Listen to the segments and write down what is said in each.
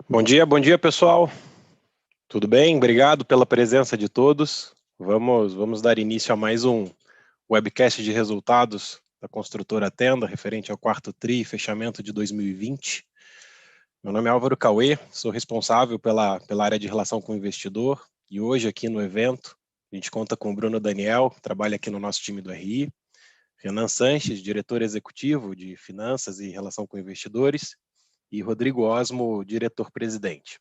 Bom dia pessoal. Tudo bem? Obrigado pela presença de todos. Vamos dar início a mais um webcast de resultados da construtora Tenda, referente ao quarto TRI, fechamento de 2020. Meu nome é Álvaro Cauê, sou responsável pela área de relação com o investidor, e hoje aqui no evento a gente conta com o Bruno Daniel, que trabalha aqui no nosso time do RI, Renan Sanches, diretor executivo de Finanças e Relação com Investidores, e Rodrigo Osmo, diretor-presidente.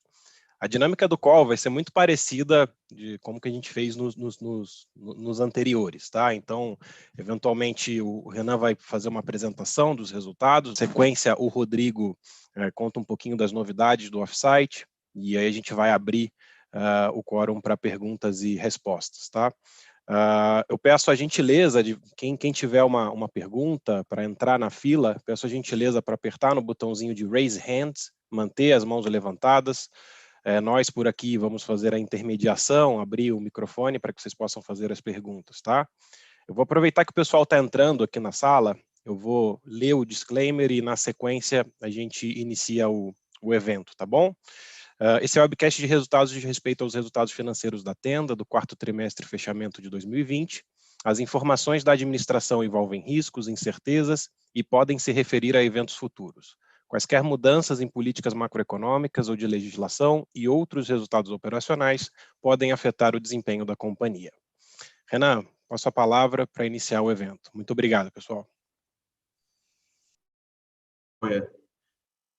A dinâmica do call vai ser muito parecida de como que a gente fez nos anteriores, tá? Então, eventualmente, o Renan vai fazer uma apresentação dos resultados, na sequência, o Rodrigo conta um pouquinho das novidades do offsite, e aí a gente vai abrir o quórum para perguntas e respostas, tá? Eu peço a gentileza de quem tiver uma pergunta para entrar na fila, peço a gentileza para apertar no botãozinho de Raise Hands, manter as mãos levantadas. Nós por aqui vamos fazer a intermediação, abrir o microfone para que vocês possam fazer as perguntas, tá? Eu vou aproveitar que o pessoal está entrando aqui na sala, eu vou ler o disclaimer e na sequência a gente inicia o evento, tá bom? Esse é o webcast de resultados de respeito aos resultados financeiros da Tenda do quarto trimestre fechamento de 2020. As informações da administração envolvem riscos, incertezas e podem se referir a eventos futuros. Quaisquer mudanças em políticas macroeconômicas ou de legislação e outros resultados operacionais podem afetar o desempenho da companhia. Renan, passo a palavra para iniciar o evento. Muito obrigado, pessoal.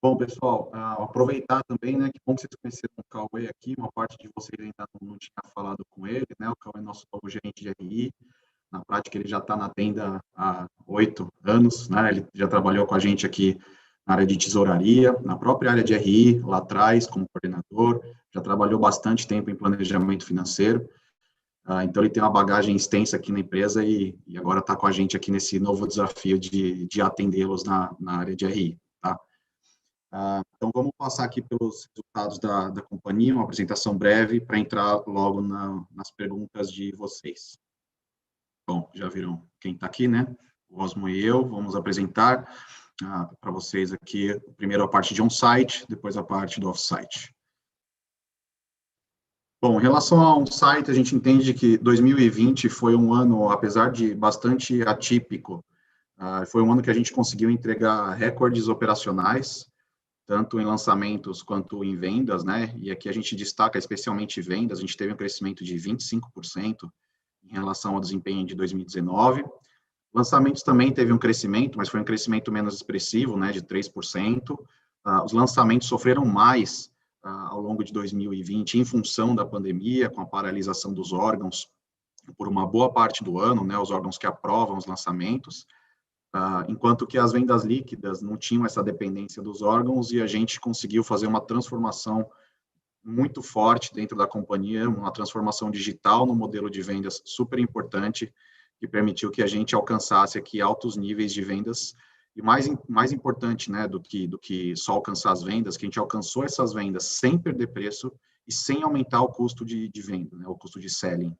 Bom, pessoal, aproveitar também, né, que bom que vocês conheceram o Cauê aqui, uma parte de vocês ainda não tinha falado com ele, né, o Cauê é nosso novo gerente de RI, na prática ele já está na Tenda há 8 anos, né, ele já trabalhou com a gente aqui na área de tesouraria, na própria área de RI, lá atrás, como coordenador, já trabalhou bastante tempo em planejamento financeiro, então ele tem uma bagagem extensa aqui na empresa e agora está com a gente aqui nesse novo desafio de atendê-los na área de RI, tá? Então, vamos passar aqui pelos resultados da companhia, uma apresentação breve para entrar logo nas perguntas de vocês. Bom, já viram quem está aqui, né? O Osmo e eu vamos apresentar para vocês aqui, primeiro a parte de on-site, depois a parte do off-site. Bom, em relação ao on-site, a gente entende que 2020 foi um ano, apesar de bastante atípico, foi um ano que a gente conseguiu entregar recordes operacionais, tanto em lançamentos quanto em vendas, né? E aqui a gente destaca especialmente vendas, a gente teve um crescimento de 25% em relação ao desempenho de 2019. Lançamentos também teve um crescimento, mas foi um crescimento menos expressivo, né, de 3%. Os lançamentos sofreram mais ao longo de 2020 em função da pandemia, com a paralisação dos órgãos por uma boa parte do ano, né, os órgãos que aprovam os lançamentos. Enquanto que as vendas líquidas não tinham essa dependência dos órgãos e a gente conseguiu fazer uma transformação muito forte dentro da companhia, uma transformação digital no modelo de vendas super importante, que permitiu que a gente alcançasse aqui altos níveis de vendas e mais importante, né, do que só alcançar as vendas, que a gente alcançou essas vendas sem perder preço e sem aumentar o custo de venda, né, o custo de selling.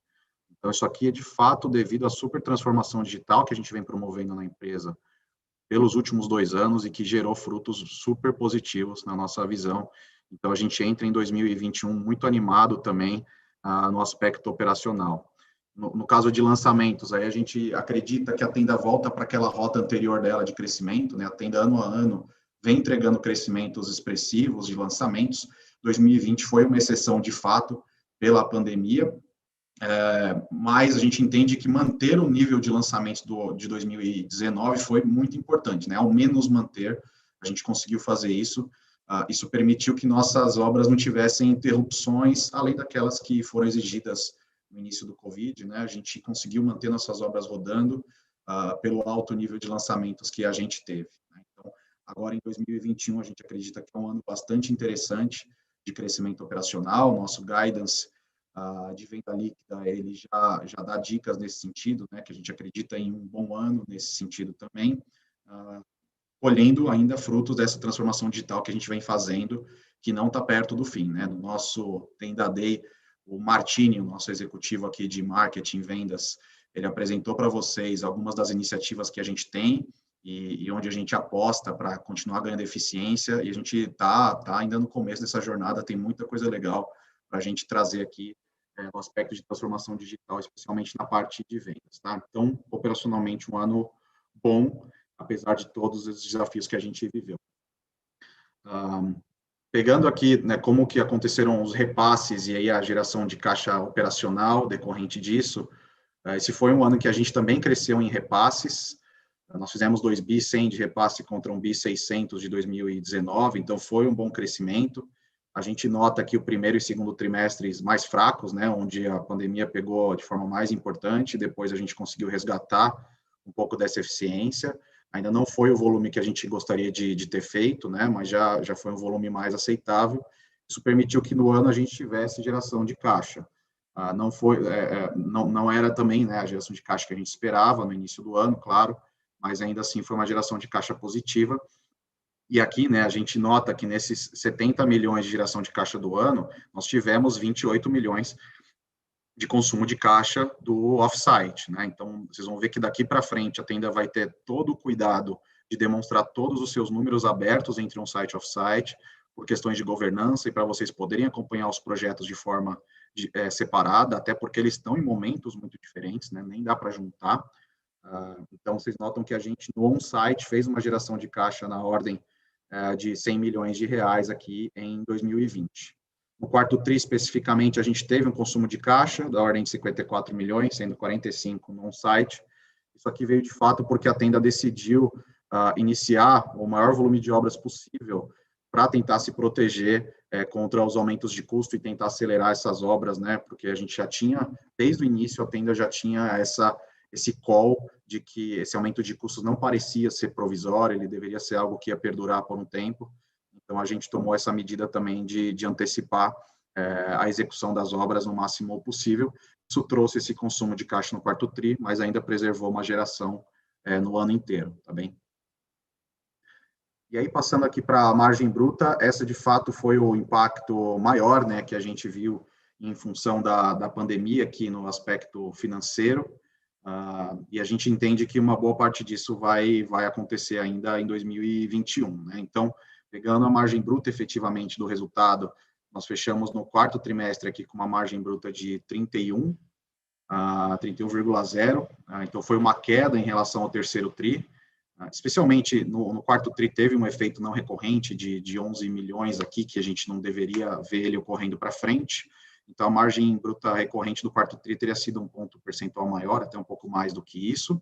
Então, isso aqui é, de fato, devido à super transformação digital que a gente vem promovendo na empresa pelos últimos 2 anos e que gerou frutos super positivos na nossa visão. Então, a gente entra em 2021 muito animado também no aspecto operacional. No caso de lançamentos, aí a gente acredita que a Tenda volta para aquela rota anterior dela de crescimento, né? A Tenda, ano a ano, vem entregando crescimentos expressivos de lançamentos. 2020 foi uma exceção, de fato, pela pandemia, mas a gente entende que manter o nível de lançamentos de 2019 foi muito importante, né? Ao menos manter, a gente conseguiu fazer isso. Isso permitiu que nossas obras não tivessem interrupções, além daquelas que foram exigidas no início do Covid, né? A gente conseguiu manter nossas obras rodando pelo alto nível de lançamentos que a gente teve, né? Então, agora em 2021, a gente acredita que é um ano bastante interessante de crescimento operacional. Nosso guidance de venda líquida, ele já dá dicas nesse sentido, né, que a gente acredita em um bom ano nesse sentido também, colhendo ainda frutos dessa transformação digital que a gente vem fazendo, que não está perto do fim, né? No nosso Tenda Day, o Martini, o nosso executivo aqui de marketing e vendas, ele apresentou para vocês algumas das iniciativas que a gente tem e onde a gente aposta para continuar ganhando eficiência, e a gente está ainda no começo dessa jornada, tem muita coisa legal para a gente trazer aqui no aspecto de transformação digital, especialmente na parte de vendas, tá? Então, operacionalmente, um ano bom, apesar de todos os desafios que a gente viveu. Pegando aqui, né, como que aconteceram os repasses e aí a geração de caixa operacional decorrente disso, esse foi um ano que a gente também cresceu em repasses. Nós fizemos 2 bi 100 de repasse contra 1 bi 600 de 2019, então foi um bom crescimento. A gente nota que o primeiro e segundo trimestres mais fracos, né, onde a pandemia pegou de forma mais importante, depois a gente conseguiu resgatar um pouco dessa eficiência. Ainda não foi o volume que a gente gostaria de ter feito, né, mas já foi um volume mais aceitável. Isso permitiu que no ano a gente tivesse geração de caixa. Não foi, não era também, né, a geração de caixa que a gente esperava no início do ano, claro, mas ainda assim foi uma geração de caixa positiva. E aqui, né, a gente nota que nesses 70 milhões de geração de caixa do ano, nós tivemos 28 milhões de consumo de caixa do off-site, né? Então, vocês vão ver que daqui para frente a Tenda vai ter todo o cuidado de demonstrar todos os seus números abertos entre on-site e off-site, por questões de governança e para vocês poderem acompanhar os projetos de forma separada, até porque eles estão em momentos muito diferentes, né? Nem dá para juntar. Então, vocês notam que a gente, no on-site, fez uma geração de caixa na ordem de 100 milhões de reais aqui em 2020. No quarto TRI, especificamente, a gente teve um consumo de caixa da ordem de 54 milhões, sendo 45 no on-site. Isso aqui veio, de fato, porque a Tenda decidiu iniciar o maior volume de obras possível para tentar se proteger contra os aumentos de custo e tentar acelerar essas obras, né? Porque a gente já tinha, desde o início, a Tenda já tinha esse call de que esse aumento de custos não parecia ser provisório, ele deveria ser algo que ia perdurar por um tempo. Então, a gente tomou essa medida também de antecipar a execução das obras no máximo possível. Isso trouxe esse consumo de caixa no quarto TRI, mas ainda preservou uma geração no ano inteiro, tá bem? E aí, passando aqui para a margem bruta, essa de fato foi o impacto maior, né, que a gente viu em função da pandemia aqui no aspecto financeiro. E a gente entende que uma boa parte disso vai acontecer ainda em 2021, né? Então, pegando a margem bruta efetivamente do resultado, nós fechamos no quarto trimestre aqui com uma margem bruta de 31,0, então foi uma queda em relação ao terceiro TRI, especialmente no quarto TRI teve um efeito não recorrente de 11 milhões aqui, que a gente não deveria ver ele ocorrendo para frente. Então, a margem bruta recorrente do quarto TRI teria sido um ponto percentual maior, até um pouco mais do que isso.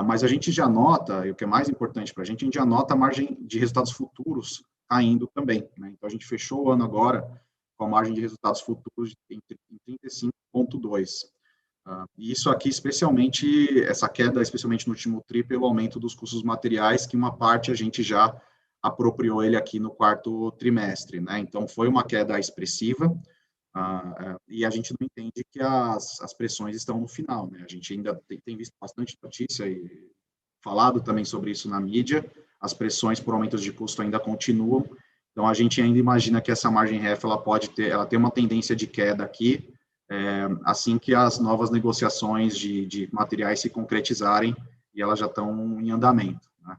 Mas a gente já nota, e o que é mais importante para a gente já nota a margem de resultados futuros caindo também, né? Então, a gente fechou o ano agora com a margem de resultados futuros em 35,2. E isso aqui, especialmente, essa queda, especialmente no último TRI, pelo aumento dos custos materiais, que uma parte a gente já apropriou ele aqui no quarto trimestre, né? Então, foi uma queda expressiva. E a gente não entende que as pressões estão no final, né? A gente ainda tem visto bastante notícia e falado também sobre isso na mídia, as pressões por aumentos de custo ainda continuam, então a gente ainda imagina que essa margem REF ela tem uma tendência de queda aqui, assim que as novas negociações de materiais se concretizarem e elas já estão em andamento, né?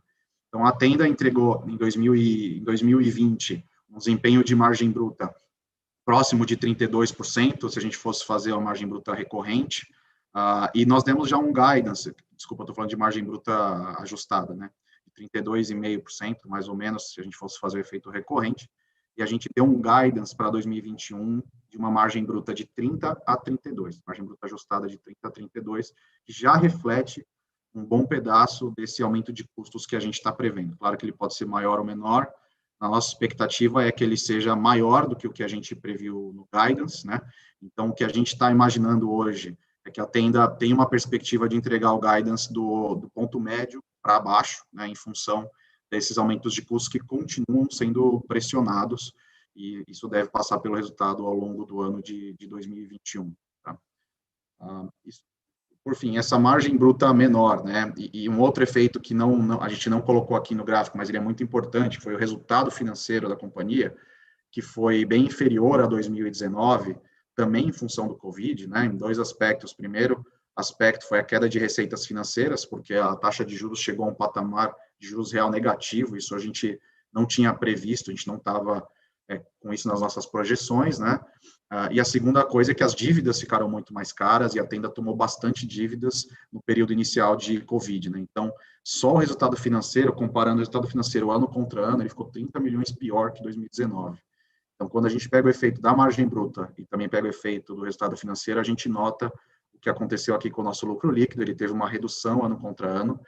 Então a Tenda entregou em 2020 um desempenho de margem bruta próximo de 32%, se a gente fosse fazer a margem bruta recorrente, e nós demos já um guidance, desculpa, estou falando de margem bruta ajustada, né, de 32,5%, mais ou menos, se a gente fosse fazer o efeito recorrente, e a gente deu um guidance para 2021 de uma margem bruta de 30 a 32, margem bruta ajustada de 30 a 32, que já reflete um bom pedaço desse aumento de custos que a gente está prevendo. Claro que ele pode ser maior ou menor, a nossa expectativa é que ele seja maior do que o que a gente previu no guidance, né? Então, o que a gente está imaginando hoje é que a Tenda tem uma perspectiva de entregar o guidance do ponto médio para baixo, né, em função desses aumentos de custos que continuam sendo pressionados, e isso deve passar pelo resultado ao longo do ano de 2021. Tá? Por fim, essa margem bruta menor, né? E um outro efeito que a gente não colocou aqui no gráfico, mas ele é muito importante, foi o resultado financeiro da companhia, que foi bem inferior a 2019, também em função do Covid, né? Em dois aspectos. Primeiro, aspecto foi a queda de receitas financeiras, porque a taxa de juros chegou a um patamar de juros real negativo, isso a gente não tinha previsto, a gente não estava com isso nas nossas projeções, né? E a segunda coisa é que as dívidas ficaram muito mais caras e a Tenda tomou bastante dívidas no período inicial de Covid, né? Então, só o resultado financeiro, comparando o resultado financeiro ano contra ano, ele ficou 30 milhões pior que 2019. Então, quando a gente pega o efeito da margem bruta e também pega o efeito do resultado financeiro, a gente nota o que aconteceu aqui com o nosso lucro líquido, ele teve uma redução ano contra ano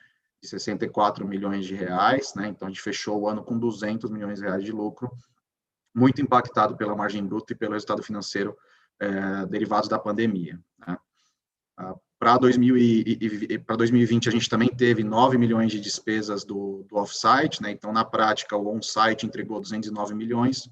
de 64 milhões de reais, né? Então, a gente fechou o ano com 200 milhões de reais de lucro, muito impactado pela margem bruta e pelo resultado financeiro derivados da pandemia, né? Para 2020, a gente também teve 9 milhões de despesas do off-site, né? Então, na prática, o on-site entregou 209 milhões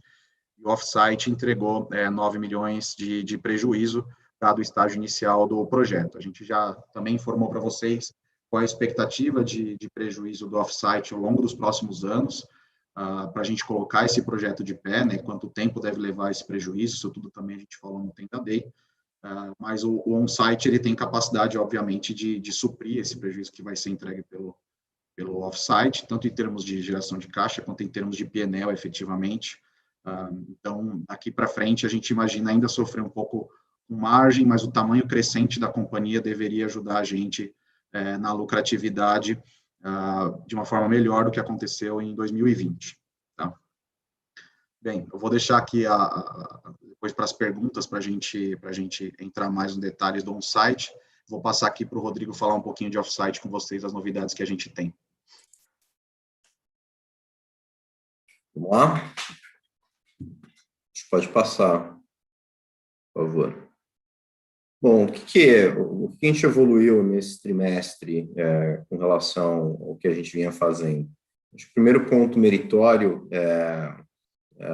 e o off-site entregou 9 milhões de prejuízo, dado o estágio inicial do projeto. A gente já também informou para vocês qual é a expectativa de prejuízo do off-site ao longo dos próximos anos, para a gente colocar esse projeto de pé, né? Quanto tempo deve levar esse prejuízo, isso tudo também a gente falou no Tenda Day. Mas o on-site ele tem capacidade, obviamente, de suprir esse prejuízo que vai ser entregue pelo off-site, tanto em termos de geração de caixa, quanto em termos de P&L, efetivamente. Então, daqui para frente, a gente imagina ainda sofrer um pouco com margem, mas o tamanho crescente da companhia deveria ajudar a gente na lucratividade de uma forma melhor do que aconteceu em 2020. Tá? Bem, eu vou deixar aqui depois para as perguntas, para a gente entrar mais nos detalhes do on-site. Vou passar aqui para o Rodrigo falar um pouquinho de off-site com vocês, as novidades que a gente tem. Vamos lá? A gente pode passar, por favor. Bom, o que a gente evoluiu nesse trimestre com relação ao que a gente vinha fazendo? Acho que o primeiro ponto meritório é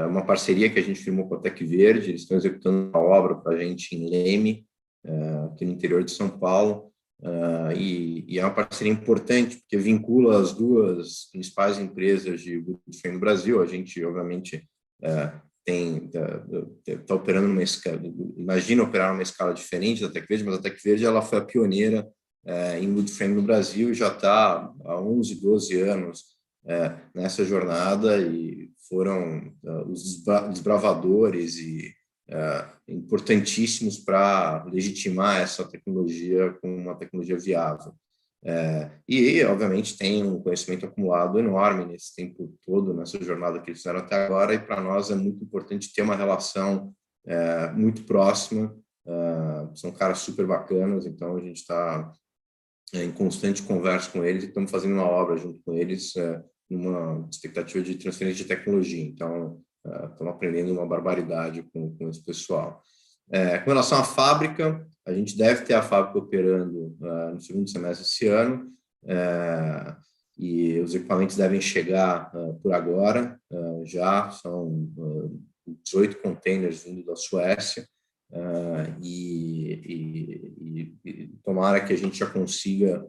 uma parceria que a gente firmou com a Tec Verde. Eles estão executando uma obra para a gente em Leme, aqui no interior de São Paulo, e é uma parceria importante, porque vincula as duas principais empresas de wood frame no Brasil. A gente, obviamente, está operando numa escala, imagina operar numa escala diferente da Tec Verde, mas a Tec Verde ela foi a pioneira em wood frame no Brasil e já está há 11, 12 anos nessa jornada, e foram os desbravadores e importantíssimos para legitimar essa tecnologia como uma tecnologia viável. E, obviamente, tem um conhecimento acumulado enorme nesse tempo todo, nessa jornada que eles fizeram até agora, e para nós é muito importante ter uma relação muito próxima. São caras super bacanas, então a gente está em constante conversa com eles e estamos fazendo uma obra junto com eles, numa expectativa de transferência de tecnologia. Então, estamos aprendendo uma barbaridade com esse pessoal. Com relação à fábrica, a gente deve ter a fábrica operando no segundo semestre desse ano, e os equipamentos devem chegar por agora. Já são 18 containers vindo da Suécia, e tomara que a gente já consiga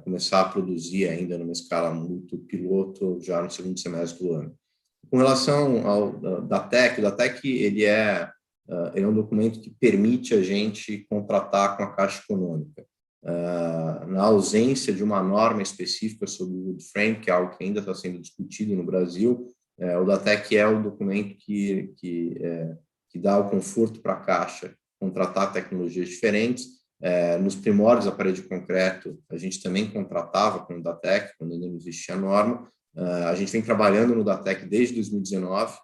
começar a produzir ainda numa escala muito piloto já no segundo semestre do ano. Com relação ao DATEC, o DATEC ele é um documento que permite a gente contratar com a Caixa Econômica. Na ausência de uma norma específica sobre o wood frame, que é algo que ainda está sendo discutido no Brasil, o DATEC é o documento que dá o conforto para a Caixa contratar tecnologias diferentes. Nos primórdios da parede de concreto, a gente também contratava com o DATEC, quando ainda não existia a norma. A gente vem trabalhando no DATEC desde 2019,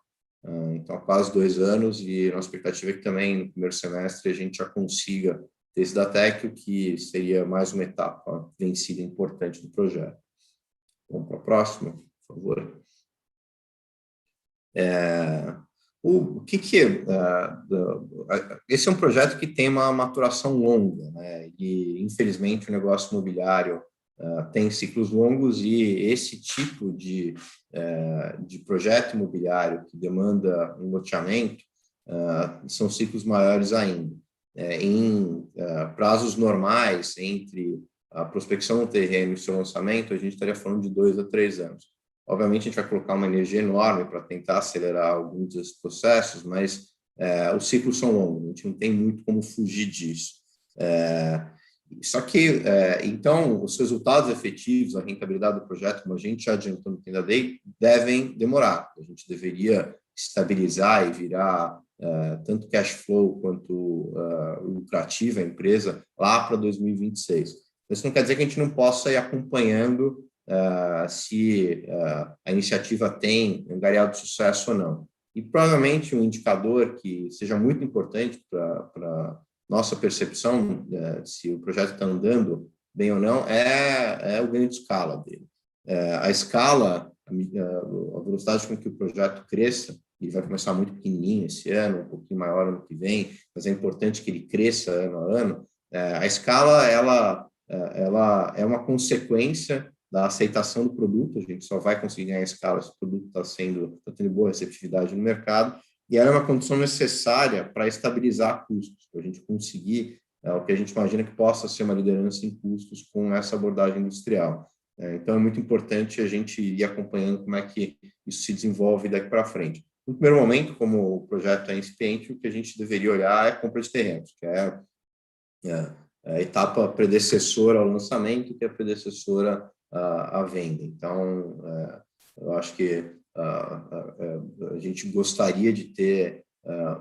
então há quase 2 anos, e a nossa expectativa é que também no primeiro semestre a gente já consiga ter esse DATEC, o que seria mais uma etapa vencida importante do projeto. Vamos para a próxima, por favor. Esse é um projeto que tem uma maturação longa, né? E infelizmente o negócio imobiliário tem ciclos longos, e esse tipo de projeto imobiliário que demanda um loteamento são ciclos maiores ainda. Em prazos normais, entre a prospecção do terreno e o seu lançamento, a gente estaria falando de 2 a 3 anos. Obviamente, a gente vai colocar uma energia enorme para tentar acelerar alguns desses processos, mas os ciclos são longos, a gente não tem muito como fugir disso. Só que, então, os resultados efetivos, a rentabilidade do projeto, como a gente já adiantou no Tenda Day, devem demorar. A gente deveria estabilizar e virar tanto cash flow quanto lucrativa a empresa lá para 2026. Isso não quer dizer que a gente não possa ir acompanhando se a iniciativa tem angariado de sucesso ou não. E provavelmente um indicador que seja muito importante para nossa percepção se o projeto está andando bem ou não é o ganho de escala dele. A escala, a velocidade com que o projeto cresça, ele vai começar muito pequenininho esse ano, um pouquinho maior ano que vem, mas é importante que ele cresça ano a ano. A escala, ela é uma consequência da aceitação do produto. A gente só vai conseguir ganhar escala se o produto está tendo boa receptividade no mercado, e ela é uma condição necessária para estabilizar custos, para a gente conseguir o que a gente imagina que possa ser uma liderança em custos com essa abordagem industrial. Então, é muito importante a gente ir acompanhando como é que isso se desenvolve daqui para frente. No primeiro momento, como o projeto é incipiente, o que a gente deveria olhar é a compra de terrenos, que é a etapa predecessora ao lançamento, que é a predecessora à venda. Então, eu acho que a gente gostaria de ter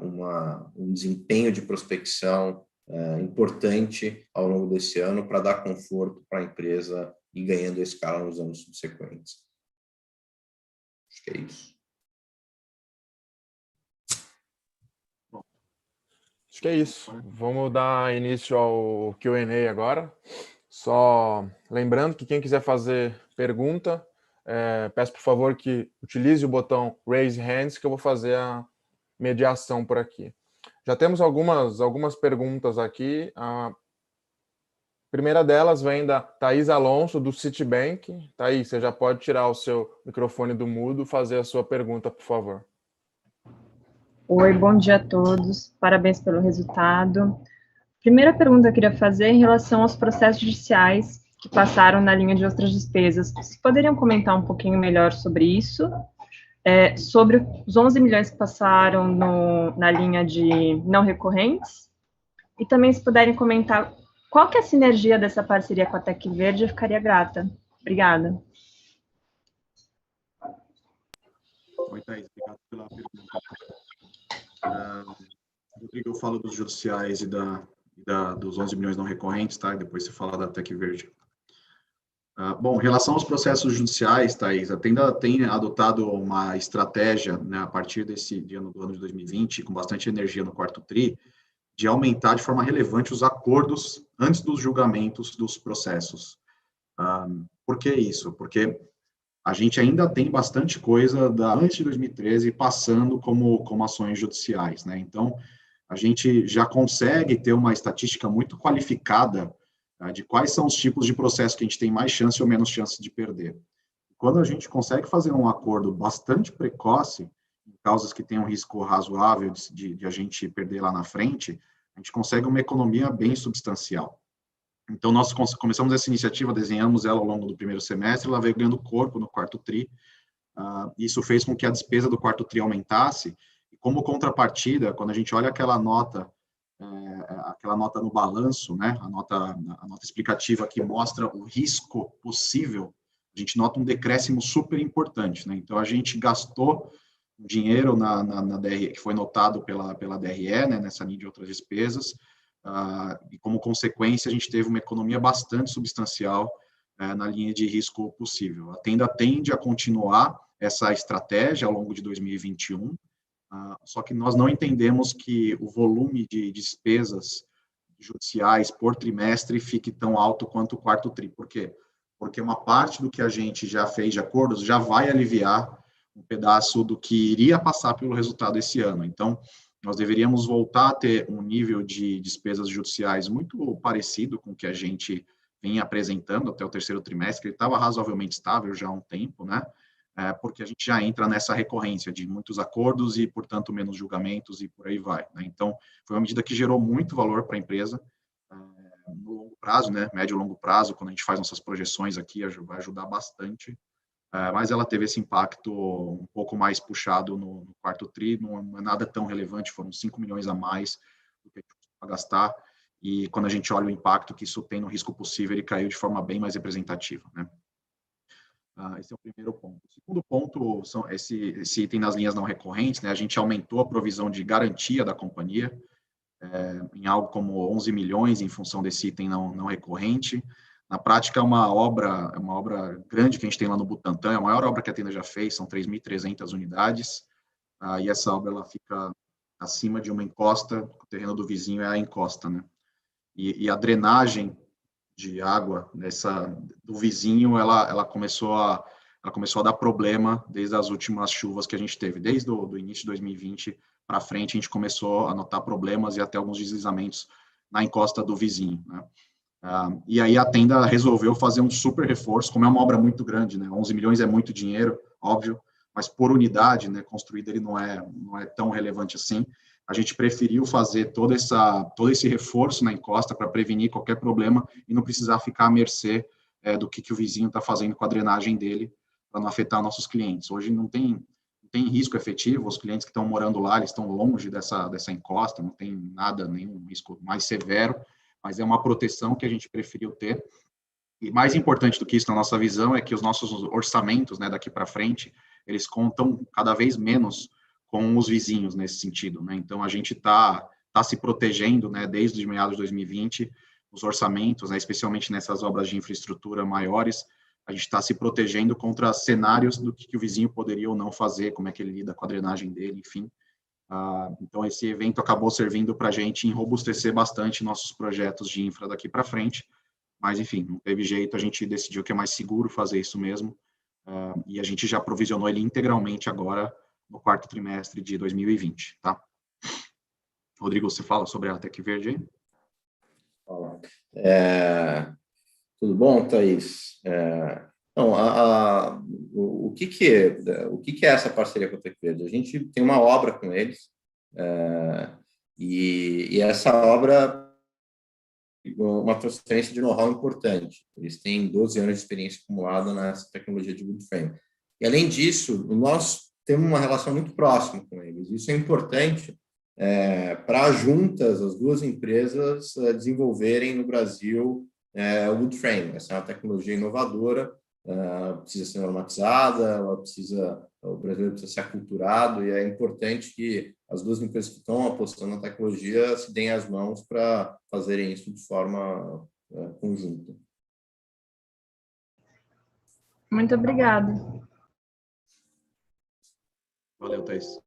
um desempenho de prospecção importante ao longo desse ano para dar conforto para a empresa e ganhando a escala nos anos subsequentes. Acho que é isso. Acho que é isso. Vamos dar início ao Q&A agora. Só lembrando que quem quiser fazer pergunta, peço por favor que utilize o botão Raise Hands, que eu vou fazer a mediação por aqui. Já temos algumas perguntas aqui. A primeira delas vem da Thaís Alonso, do Citibank. Thaís, você já pode tirar o seu microfone do mudo e fazer a sua pergunta, por favor. Oi, bom dia a todos. Parabéns pelo resultado. Primeira pergunta que eu queria fazer é em relação aos processos judiciais que passaram na linha de outras despesas. Vocês poderiam comentar um pouquinho melhor sobre isso? Sobre os 11 milhões que passaram na linha de não recorrentes? E também, se puderem comentar qual que é a sinergia dessa parceria com a Tec Verde, eu ficaria grata. Obrigada. Oi, Thaís, obrigado pela pergunta. Rodrigo, eu falo dos judiciais e dos 11 milhões não recorrentes, tá? E depois você fala da Tec Verde. Bom, em relação aos processos judiciais, Thaís, a Tenda tem adotado uma estratégia, né, a partir do ano de 2020, com bastante energia no quarto TRI, de aumentar de forma relevante os acordos antes dos julgamentos dos processos. Por que isso? Porque a gente ainda tem bastante coisa antes de 2013 passando como ações judiciais, né? Então, a gente já consegue ter uma estatística muito qualificada de quais são os tipos de processo que a gente tem mais chance ou menos chance de perder. Quando a gente consegue fazer um acordo bastante precoce, em causas que têm um risco razoável de a gente perder lá na frente, a gente consegue uma economia bem substancial. Então, nós começamos essa iniciativa, desenhamos ela ao longo do primeiro semestre, ela veio ganhando corpo no quarto TRI, isso fez com que a despesa do quarto TRI aumentasse, e como contrapartida, quando a gente olha aquela nota no balanço, né, a nota explicativa que mostra o risco possível, a gente nota um decréscimo super importante, né? Então, a gente gastou dinheiro na DRE, que foi notado pela DRE, né, nessa linha de outras despesas, e como consequência, a gente teve uma economia bastante substancial na linha de risco possível. A Tenda tende a continuar essa estratégia ao longo de 2021, só que nós não entendemos que o volume de despesas judiciais por trimestre fique tão alto quanto o quarto TRI. Por quê? Porque uma parte do que a gente já fez de acordos já vai aliviar um pedaço do que iria passar pelo resultado esse ano. Então, nós deveríamos voltar a ter um nível de despesas judiciais muito parecido com o que a gente vinha apresentando até o terceiro trimestre. Ele estava razoavelmente estável já há um tempo, né? Porque a gente já entra nessa recorrência de muitos acordos e, portanto, menos julgamentos e por aí vai, né? Então, foi uma medida que gerou muito valor para a empresa no longo prazo, né? Médio e longo prazo, quando a gente faz nossas projeções aqui, vai ajudar bastante. Mas ela teve esse impacto um pouco mais puxado no quarto TRI, não é nada tão relevante, foram 5 milhões a mais do que a gente costuma gastar, e quando a gente olha o impacto que isso tem no risco possível, ele caiu de forma bem mais representativa, né? Esse é o primeiro ponto. O segundo ponto são esse item nas linhas não recorrentes, né? A gente aumentou a provisão de garantia da companhia em algo como 11 milhões em função desse item não recorrente. Na prática, é uma obra grande que a gente tem lá no Butantã, é a maior obra que a Tenda já fez, são 3.300 unidades, e essa obra ela fica acima de uma encosta, o terreno do vizinho é a encosta, né? E a drenagem de água do vizinho, ela começou a dar problema desde as últimas chuvas que a gente teve. Desde o início de 2020 para frente, a gente começou a notar problemas e até alguns deslizamentos na encosta do vizinho, né? E aí a Tenda resolveu fazer um super reforço, como é uma obra muito grande, né? 11 milhões é muito dinheiro, óbvio, mas por unidade, né, construída, ele não é tão relevante assim. A gente preferiu fazer todo esse reforço na encosta para prevenir qualquer problema e não precisar ficar à mercê do que o vizinho está fazendo com a drenagem dele, para não afetar nossos clientes. Hoje não tem risco efetivo, os clientes que estão morando lá, eles estão longe dessa encosta, não tem nada, nenhum risco mais severo, mas é uma proteção que a gente preferiu ter. E mais importante do que isso, na nossa visão, é que os nossos orçamentos, né, daqui para frente, eles contam cada vez menos com os vizinhos nesse sentido, né? Então, a gente tá se protegendo, né, desde os meados de 2020, os orçamentos, né, especialmente nessas obras de infraestrutura maiores, a gente está se protegendo contra cenários do que o vizinho poderia ou não fazer, como é que ele lida com a drenagem dele, enfim. Então, esse evento acabou servindo para a gente enrobustecer bastante nossos projetos de infra daqui para frente, mas, enfim, não teve jeito, a gente decidiu que é mais seguro fazer isso mesmo, e a gente já provisionou ele integralmente agora no quarto trimestre de 2020, tá? Rodrigo, você fala sobre a Tec Verde aí? Olá. Tudo bom, Thaís? Não, o que é essa parceria com a Tec Verde? A gente tem uma obra com eles, e essa obra uma transferência de know-how importante. Eles têm 12 anos de experiência acumulada nessa tecnologia de wood frame. E, além disso, nós temos uma relação muito próxima com eles. Isso é importante para juntas as duas empresas desenvolverem no Brasil o wood frame. Essa é uma tecnologia inovadora, precisa ser normatizada, o brasileiro precisa ser aculturado, e é importante que as duas empresas que estão apostando na tecnologia se deem as mãos para fazerem isso de forma conjunta. Muito obrigada. Valeu, Thaís.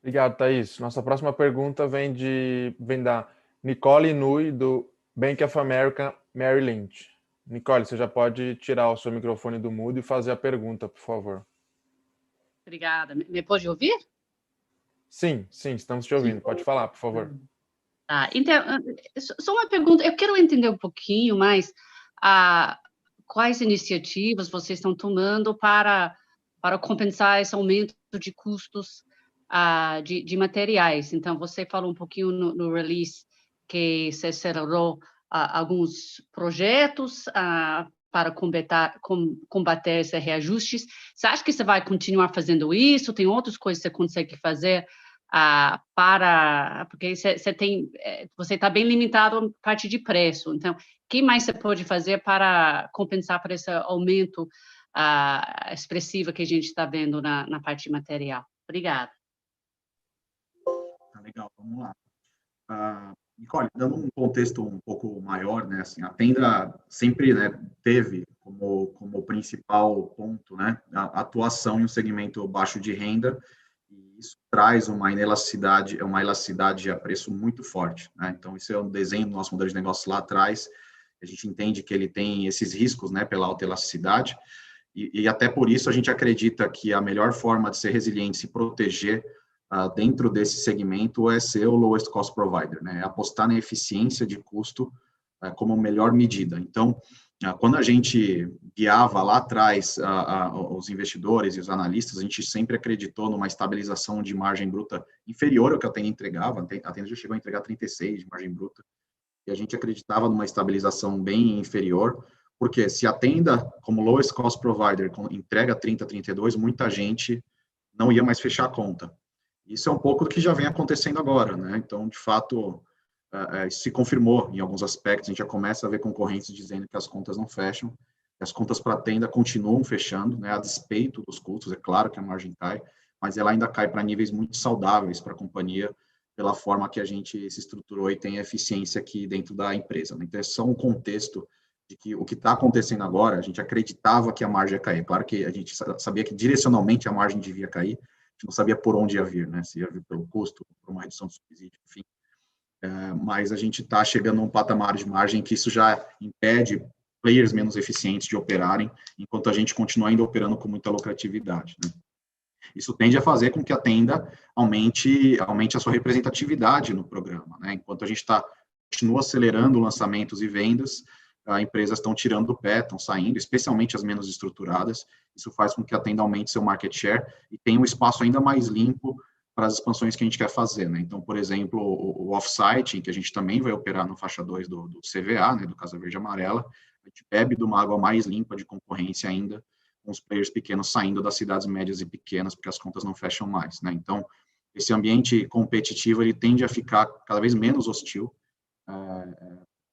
Obrigado, Thaís. Nossa próxima pergunta vem da Nicole Nui, do Bank of America Merrill Lynch. Nicole, você já pode tirar o seu microfone do mudo e fazer a pergunta, por favor. Obrigada. Me pode ouvir? Sim, estamos te ouvindo. Pode falar, por favor. Tá. Então, só uma pergunta. Eu quero entender um pouquinho mais quais iniciativas vocês estão tomando para compensar esse aumento de custos de materiais. Então, você falou um pouquinho no release que você acelerou alguns projetos para combater esses reajustes. Você acha que você vai continuar fazendo isso? Tem outras coisas que você consegue fazer porque você está bem limitado na parte de preço. Então, o que mais você pode fazer para compensar por esse aumento expressivo que a gente está vendo na parte de material? Obrigada. Tá legal, vamos lá. Nicole, dando um contexto um pouco maior, né, assim, a Tenda sempre, né, teve como principal ponto, né, a atuação em um segmento baixo de renda, e isso traz uma elasticidade a preço muito forte, né? Então, isso é um desenho do nosso modelo de negócio lá atrás. A gente entende que ele tem esses riscos, né, pela alta elasticidade, e até por isso a gente acredita que a melhor forma de ser resiliente, se proteger dentro desse segmento, é ser o lowest cost provider, né? Apostar na eficiência de custo como melhor medida. Então, quando a gente guiava lá atrás os investidores e os analistas, a gente sempre acreditou numa estabilização de margem bruta inferior ao que a Tenda entregava. A Tenda já chegou a entregar 36% de margem bruta, e a gente acreditava numa estabilização bem inferior, porque se a Tenda, como lowest cost provider, entrega 30%, 32%, muita gente não ia mais fechar a conta. Isso é um pouco do que já vem acontecendo agora, né? Então, de fato, isso se confirmou em alguns aspectos. A gente já começa a ver concorrentes dizendo que as contas não fecham, que as contas para a tenda continuam fechando, né, a despeito dos custos. É claro que a margem cai, mas ela ainda cai para níveis muito saudáveis para a companhia, pela forma que a gente se estruturou e tem eficiência aqui dentro da empresa, né? Então, é só um contexto de que o que está acontecendo agora, a gente acreditava que a margem ia cair. Claro que a gente sabia que direcionalmente a margem devia cair, a gente não sabia por onde ia vir, né? Se ia vir pelo custo, por uma redução do subsídio, enfim. Mas a gente está chegando a um patamar de margem que isso já impede players menos eficientes de operarem, enquanto a gente continua ainda operando com muita lucratividade, né? Isso tende a fazer com que a tenda aumente a sua representatividade no programa, né? Enquanto a gente continua acelerando lançamentos e vendas, as empresas estão tirando do pé, estão saindo, especialmente as menos estruturadas. Isso faz com que a tenda aumente seu market share e tenha um espaço ainda mais limpo para as expansões que a gente quer fazer, né? Então, por exemplo, o off-site, que a gente também vai operar no faixa 2 do CVA, né, do Casa Verde Amarela, a gente bebe de uma água mais limpa de concorrência ainda, com os players pequenos saindo das cidades médias e pequenas, porque as contas não fecham mais, né? Então, esse ambiente competitivo, ele tende a ficar cada vez menos hostil,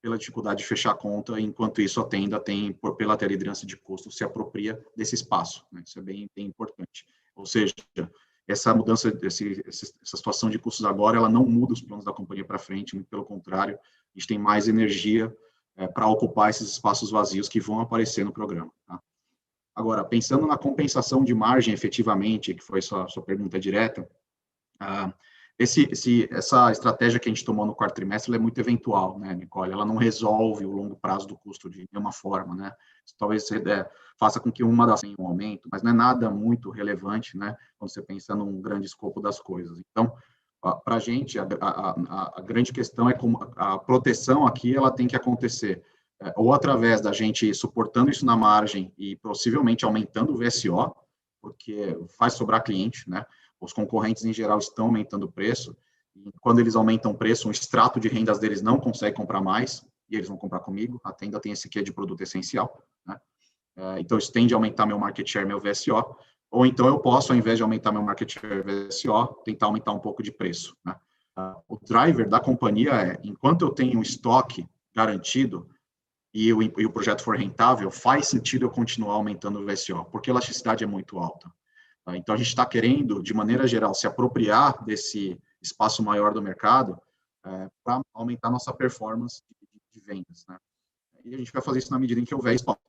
pela dificuldade de fechar a conta, enquanto isso a tenda pela ter liderança de custo, se apropria desse espaço, né? Isso é bem importante. Ou seja, essa mudança, essa situação de custos agora, ela não muda os planos da companhia para frente, muito pelo contrário, a gente tem mais energia para ocupar esses espaços vazios que vão aparecer no programa, tá? Agora, pensando na compensação de margem efetivamente, que foi sua pergunta direta, essa estratégia que a gente tomou no quarto trimestre é muito eventual, né, Nicole? Ela não resolve o longo prazo do custo de nenhuma forma, né? Talvez faça com que uma das tenha um aumento, mas não é nada muito relevante, né, quando você pensa num grande escopo das coisas. Então, para a gente, a grande questão é como a proteção aqui ela tem que acontecer ou através da gente suportando isso na margem e possivelmente aumentando o VSO, porque faz sobrar cliente, né? Os concorrentes, em geral, estão aumentando o preço, e quando eles aumentam o preço, um extrato de rendas deles não consegue comprar mais, e eles vão comprar comigo, a tenda tem esse quê de produto essencial, né? Então, isso tende a aumentar meu market share, meu VSO, ou então eu posso, ao invés de aumentar meu market share, VSO, tentar aumentar um pouco de preço, né? O driver da companhia enquanto eu tenho um estoque garantido, e o projeto for rentável, faz sentido eu continuar aumentando o VSO, porque a elasticidade é muito alta. Tá? Então, a gente está querendo, de maneira geral, se apropriar desse espaço maior do mercado para aumentar nossa performance de vendas, né? E a gente vai fazer isso na medida em que houver espaço.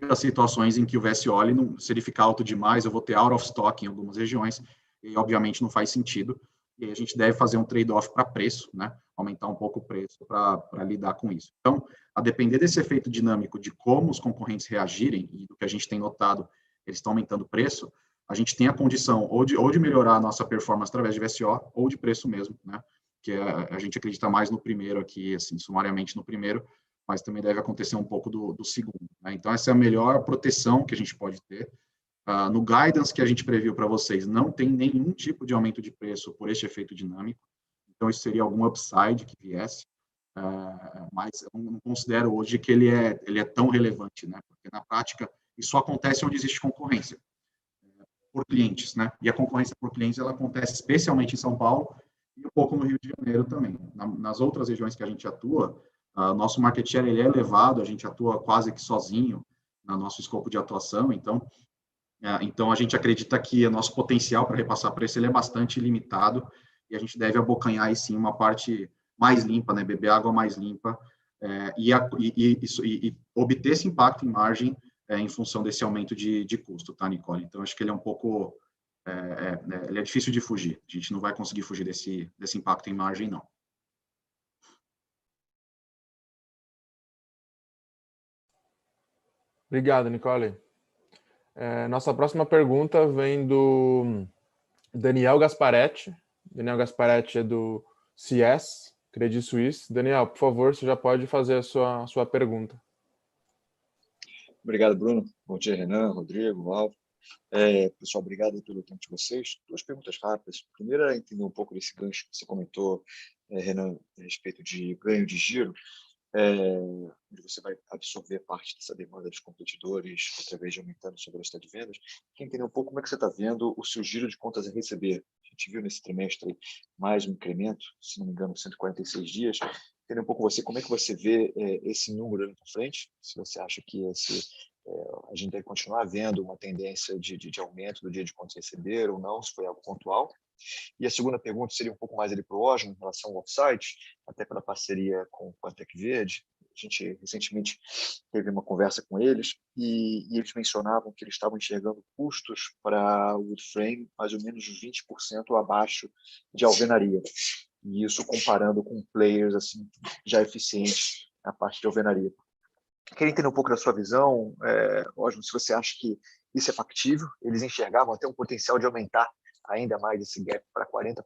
As situações em que o VSO, se ele ficar alto demais, eu vou ter out of stock em algumas regiões, e obviamente não faz sentido, e a gente deve fazer um trade-off para preço, né? Aumentar um pouco o preço para lidar com isso. Então, a depender desse efeito dinâmico de como os concorrentes reagirem, e do que a gente tem notado, eles estão aumentando o preço, a gente tem a condição ou de melhorar a nossa performance através de VSO, ou de preço mesmo, né? Que a gente acredita mais no primeiro aqui, assim, sumariamente no primeiro, mas também deve acontecer um pouco do segundo, né? Então, essa é a melhor proteção que a gente pode ter. No guidance que a gente previu para vocês, não tem nenhum tipo de aumento de preço por este efeito dinâmico, então isso seria algum upside que viesse, mas eu não considero hoje que ele é tão relevante, né? Porque na prática isso acontece onde existe concorrência por clientes, né? E a concorrência por clientes ela acontece especialmente em São Paulo e um pouco no Rio de Janeiro também. Nas outras regiões que a gente atua, nosso market share ele é elevado, a gente atua quase que sozinho no nosso escopo de atuação, então a gente acredita que o nosso potencial para repassar preço ele é bastante limitado e a gente deve abocanhar aí sim uma parte mais limpa, né, beber água mais limpa e obter esse impacto em margem em função desse aumento de custo, tá, Nicole? Então acho que ele é um pouco, ele é difícil de fugir, a gente não vai conseguir fugir desse impacto em margem, não. Obrigado, Nicole. Nossa próxima pergunta vem do Daniel Gasparetti. Daniel Gasparetti é do CS, Credit Suisse. Daniel, por favor, você já pode fazer a sua pergunta. Obrigado, Bruno. Bom dia, Renan, Rodrigo, Alvo. Pessoal, obrigado pelo tempo de vocês. Duas perguntas rápidas. Primeiro é entender um pouco desse gancho que você comentou, Renan, a respeito de ganho de giro, onde você vai absorver parte dessa demanda dos competidores através de aumentando sua velocidade de vendas. Quer entender um pouco como é que você está vendo o seu giro de contas a receber? A gente viu nesse trimestre mais um incremento, se não me engano, 146 dias. Entender um pouco você, como é que você vê esse número ali para frente, se você acha que a gente deve continuar vendo uma tendência de aumento do dia de contas receber ou não, se foi algo pontual. E a segunda pergunta seria um pouco mais ali para o Osmo, em relação ao offsite, até pela parceria com a Tec Verde. A gente recentemente teve uma conversa com eles e eles mencionavam que eles estavam enxergando custos para o wood frame mais ou menos 20% abaixo de alvenaria. E isso comparando com players assim, já eficientes na parte de alvenaria. Queria entender um pouco da sua visão, Osmo, se você acha que isso é factível. Eles enxergavam até um potencial de aumentar ainda mais esse gap para 40%.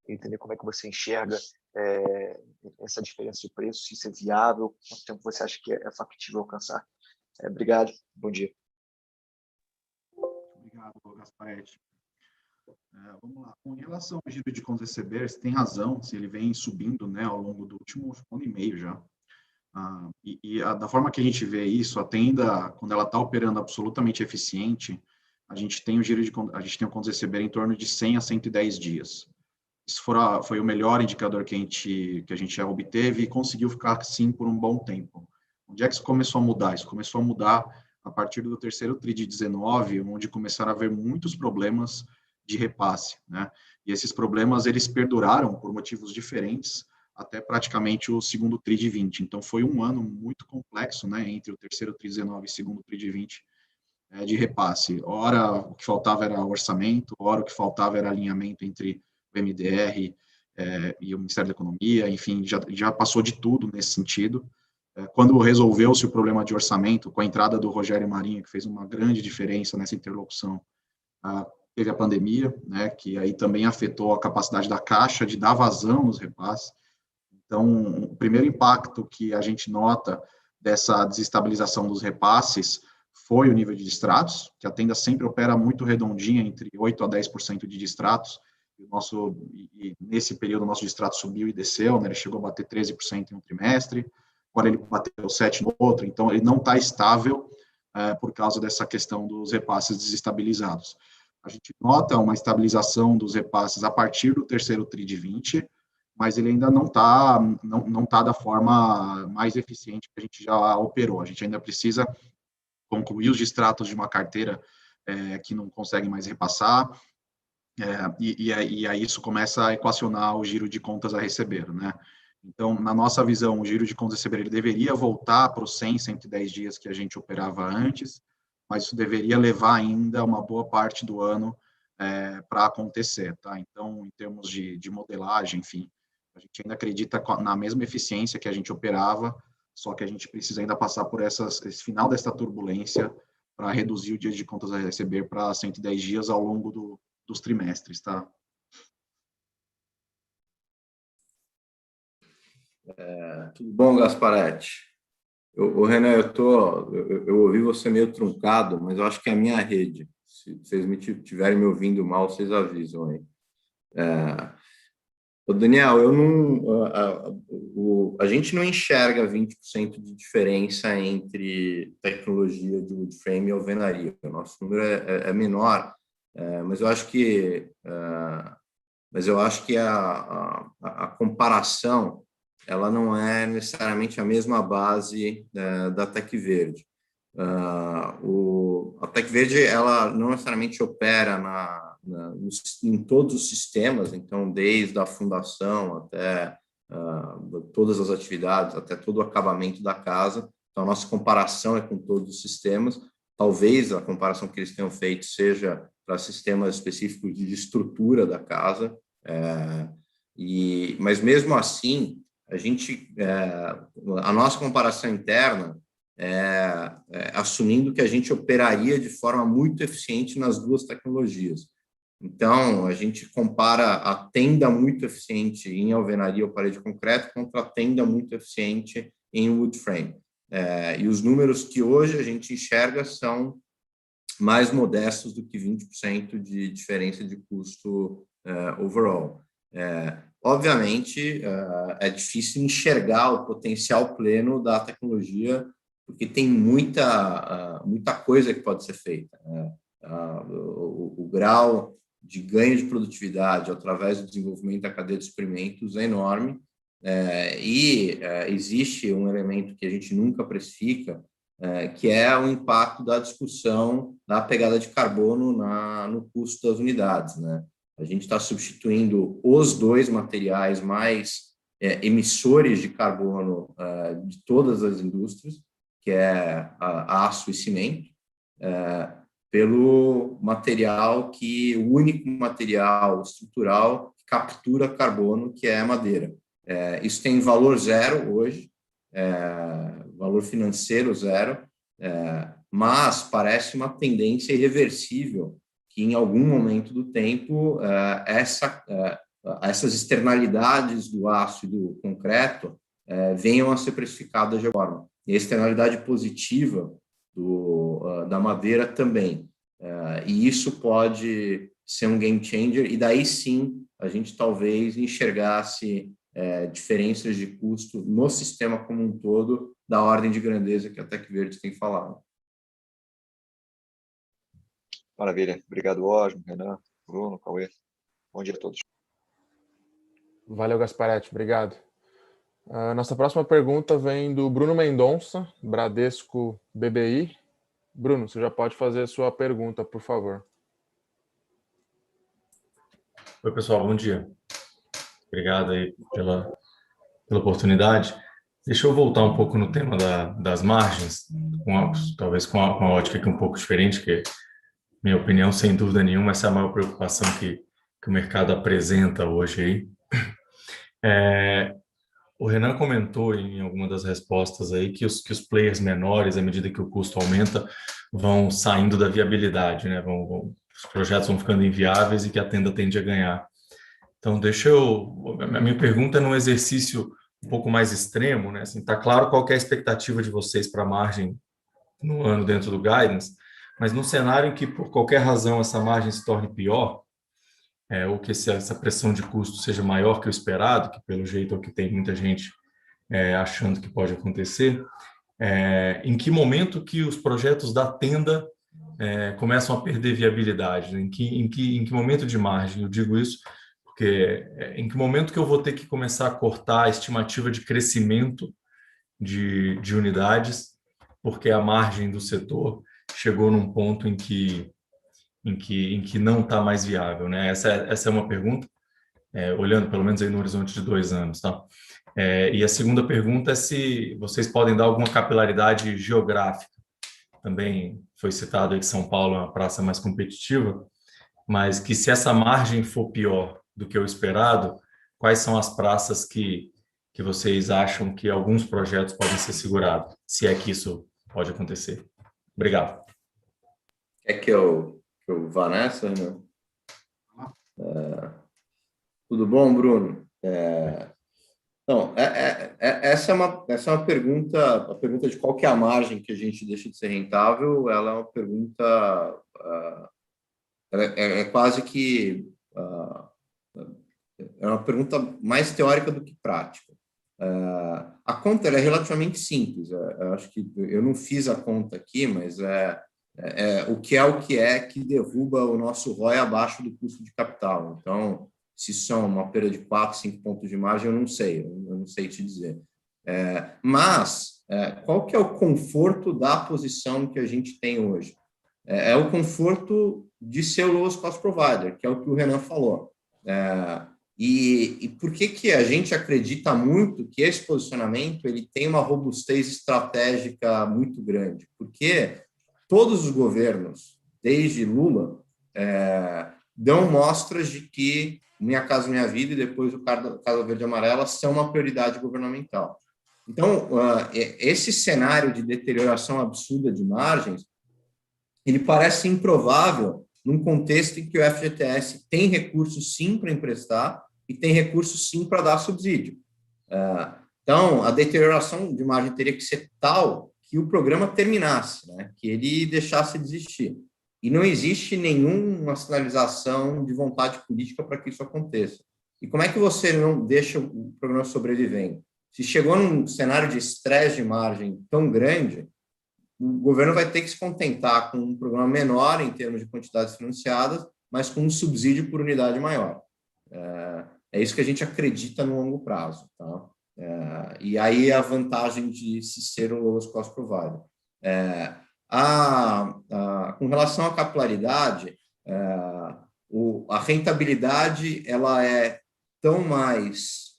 Entender como é que você enxerga essa diferença de preço, se isso é viável, quanto tempo você acha que é factível alcançar. Obrigado, bom dia. Obrigado, Gasparetti. Vamos lá. Com relação ao giro de contas receber, você tem razão, se ele vem subindo, né, ao longo do último ano e meio já. Da forma que a gente vê isso, a tenda, quando ela está operando absolutamente eficiente, a gente tem o contas receber em torno de 100 a 110 dias. Isso foi o melhor indicador que a gente já obteve e conseguiu ficar assim por um bom tempo. Onde é que isso começou a mudar? Isso começou a mudar a partir do terceiro TRI de 19, onde começaram a haver muitos problemas de repasse, né? E esses problemas, eles perduraram por motivos diferentes até praticamente o segundo TRI de 20. Então, foi um ano muito complexo, né, entre o terceiro TRI de 19 e o segundo TRI de 20, de repasse. Ora, o que faltava era orçamento, ora, o que faltava era alinhamento entre o MDR e o Ministério da Economia, enfim, já passou de tudo nesse sentido. Quando resolveu-se o problema de orçamento, com a entrada do Rogério Marinho, que fez uma grande diferença nessa interlocução, teve a pandemia, né, que aí também afetou a capacidade da Caixa de dar vazão nos repasses. Então, o primeiro impacto que a gente nota dessa desestabilização dos repasses foi o nível de distratos, que a tenda sempre opera muito redondinha, entre 8% a 10% de distratos, e nesse período o nosso distrato subiu e desceu, né, ele chegou a bater 13% em um trimestre, agora ele bateu 7% no outro, então ele não está estável por causa dessa questão dos repasses desestabilizados. A gente nota uma estabilização dos repasses a partir do terceiro TRI de 20, mas ele ainda não tá da forma mais eficiente que a gente já operou. A gente ainda precisa concluir os distratos de uma carteira que não consegue mais repassar, e aí isso começa a equacionar o giro de contas a receber, né? Então, na nossa visão, o giro de contas a receber ele deveria voltar para os 100, 110 dias que a gente operava antes, mas isso deveria levar ainda uma boa parte do ano para acontecer, tá? Então, em termos de modelagem, enfim, a gente ainda acredita na mesma eficiência que a gente operava, só que a gente precisa ainda passar por esse final dessa turbulência para reduzir o dia de contas a receber para 110 dias ao longo dos trimestres, tá? Tudo bom, Gasparetti? Renan, eu ouvi você meio truncado, mas eu acho que é a minha rede. Se vocês estiverem me ouvindo mal, vocês avisam aí. Daniel, a gente não enxerga 20% de diferença entre tecnologia de wood frame e alvenaria. O nosso número é menor, mas eu acho que a comparação ela não é necessariamente a mesma base da Tec Verde. A Tec Verde ela não necessariamente opera em todos os sistemas, então desde a fundação até todas as atividades, até todo o acabamento da casa. Então a nossa comparação é com todos os sistemas. Talvez a comparação que eles tenham feito seja para sistemas específicos de estrutura da casa, mas mesmo assim a nossa comparação interna assumindo que a gente operaria de forma muito eficiente nas duas tecnologias. Então, a gente compara a tenda muito eficiente em alvenaria ou parede de concreto contra a tenda muito eficiente em wood frame. E os números que hoje a gente enxerga são mais modestos do que 20% de diferença de custo overall. Obviamente, é difícil enxergar o potencial pleno da tecnologia, porque tem muita coisa que pode ser feita. O grau de ganho de produtividade através do desenvolvimento da cadeia de suprimentos é enorme, existe um elemento que a gente nunca precifica, que é o impacto da discussão da pegada de carbono no custo das unidades, né? A gente está substituindo os dois materiais mais emissores de carbono de todas as indústrias, que é aço e cimento, pelo material o único material estrutural que captura carbono, que é a madeira. Isso tem valor zero hoje, valor financeiro zero, mas parece uma tendência irreversível que em algum momento do tempo essas externalidades do aço e do concreto venham a ser precificadas de alguma forma. E a externalidade positiva da madeira também. E isso pode ser um game changer, e daí sim a gente talvez enxergasse diferenças de custo no sistema como um todo, da ordem de grandeza que a Tec Verdes tem falado. Maravilha. Obrigado, Osmo, Renan, Bruno, Cauê. Bom dia a todos. Valeu, Gasparetti. Obrigado. Nossa próxima pergunta vem do Bruno Mendonça, Bradesco BBI. Bruno, você já pode fazer a sua pergunta, por favor. Oi, pessoal, bom dia. Obrigado aí pela oportunidade. Deixa eu voltar um pouco no tema das margens, talvez com uma ótica aqui um pouco diferente, que, minha opinião, sem dúvida nenhuma, essa é a maior preocupação que o mercado apresenta hoje aí. O Renan comentou em alguma das respostas aí que os players menores, à medida que o custo aumenta, vão saindo da viabilidade, né? Os projetos vão ficando inviáveis e que a Tenda tende a ganhar. Então, a minha pergunta é num exercício um pouco mais extremo, né? Assim, tá claro qual que é a expectativa de vocês para a margem no ano dentro do guidance, mas no cenário em que, por qualquer razão, essa margem se torne pior, ou que essa pressão de custo seja maior que o esperado, que pelo jeito é o que tem muita gente achando que pode acontecer, em que momento que os projetos da Tenda começam a perder viabilidade? Né? Em que momento de margem? Eu digo isso porque em que momento que eu vou ter que começar a cortar a estimativa de crescimento de unidades, porque a margem do setor chegou num ponto em que não está mais viável, né? Essa é uma pergunta, olhando pelo menos aí no horizonte de 2 anos, tá? E a segunda pergunta é se vocês podem dar alguma capilaridade geográfica. Também foi citado aí que São Paulo é uma praça mais competitiva, mas que se essa margem for pior do que o esperado, quais são as praças que vocês acham que alguns projetos podem ser segurados, se é que isso pode acontecer? Obrigado. Quer que eu vá nessa, Renan? Tudo bom, Bruno? Então, essa é uma pergunta, a pergunta de qual que é a margem que a gente deixa de ser rentável, ela é uma pergunta, quase que, é uma pergunta mais teórica do que prática. A conta ela é relativamente simples, eu acho que eu não fiz a conta aqui, mas o que é que derruba o nosso ROI abaixo do custo de capital. Então, se são uma perda de 4, 5 pontos de margem, eu não sei te dizer. Mas, qual que é o conforto da posição que a gente tem hoje? É o conforto de ser o lowest cost provider, que é o que o Renan falou. E por que a gente acredita muito que esse posicionamento ele tem uma robustez estratégica muito grande? Porque todos os governos, desde Lula, dão mostras de que Minha Casa Minha Vida e depois o Casa Verde e Amarela são uma prioridade governamental. Então, esse cenário de deterioração absurda de margens, ele parece improvável num contexto em que o FGTS tem recursos sim para emprestar e tem recursos sim para dar subsídio. Então, a deterioração de margem teria que ser tal que o programa terminasse, né? Que ele deixasse de existir. E não existe nenhuma sinalização de vontade política para que isso aconteça. E como é que você não deixa o programa sobrevivendo? Se chegou num cenário de estresse de margem tão grande, o governo vai ter que se contentar com um programa menor em termos de quantidades financiadas mas com um subsídio por unidade maior. É isso que a gente acredita no longo prazo. Tá? E aí a vantagem de se ser o lowest cost provider. Com relação à capilaridade, a rentabilidade ela é tão mais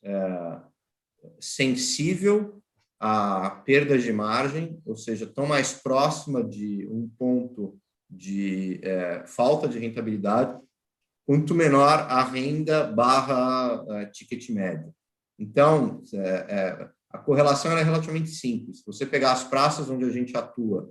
sensível a perdas de margem, ou seja, tão mais próxima de um ponto de falta de rentabilidade, quanto menor a renda barra ticket médio. Então, a correlação é relativamente simples. Se você pegar as praças onde a gente atua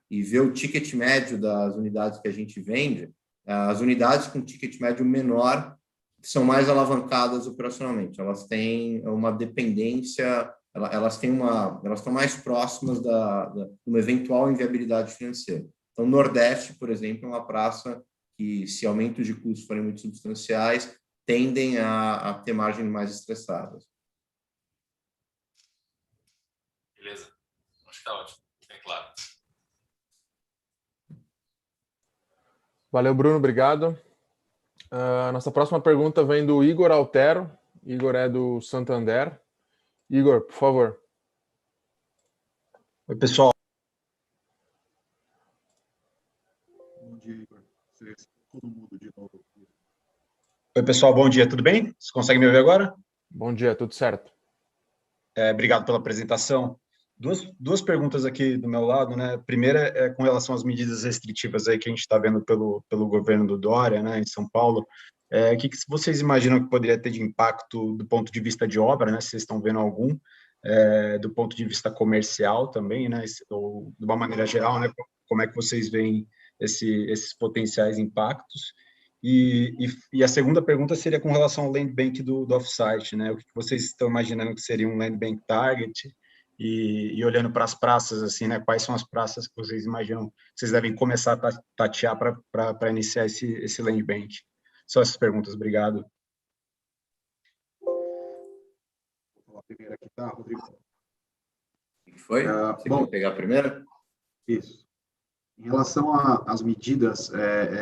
e ver o ticket médio das unidades que a gente vende, as unidades com ticket médio menor são mais alavancadas operacionalmente. Elas têm uma dependência, elas estão mais próximas de uma eventual inviabilidade financeira. Então, Nordeste, por exemplo, é uma praça que, se aumentos de custos forem muito substanciais, tendem a ter margens mais estressadas. Beleza. Acho que está ótimo. É claro. Valeu, Bruno. Obrigado. Nossa próxima pergunta vem do Igor Altero. Igor é do Santander. Igor, por favor. Oi, pessoal. Bom dia, Igor. Você ficou no mudo de novo. Oi, pessoal. Bom dia. Tudo bem? Vocês conseguem me ouvir agora? Bom dia. Tudo certo. Obrigado pela apresentação. Duas perguntas aqui do meu lado, né? A primeira é com relação às medidas restritivas aí que a gente está vendo pelo governo do Dória, né, em São Paulo. O que vocês imaginam que poderia ter de impacto do ponto de vista de obra, né? Se vocês estão vendo algum, do ponto de vista comercial também, né? Ou de uma maneira geral, né? Como é que vocês veem esses potenciais impactos? E a segunda pergunta seria com relação ao land bank do off-site, né? O que vocês estão imaginando que seria um land bank target? E olhando para as praças, assim, né? Quais são as praças que vocês imaginam que vocês devem começar a tatear para iniciar esse land bank? Só essas perguntas, obrigado. Vou falar primeiro aqui, tá, Rodrigo? O que foi? Você quer pegar a primeira? Isso. Em relação às medidas,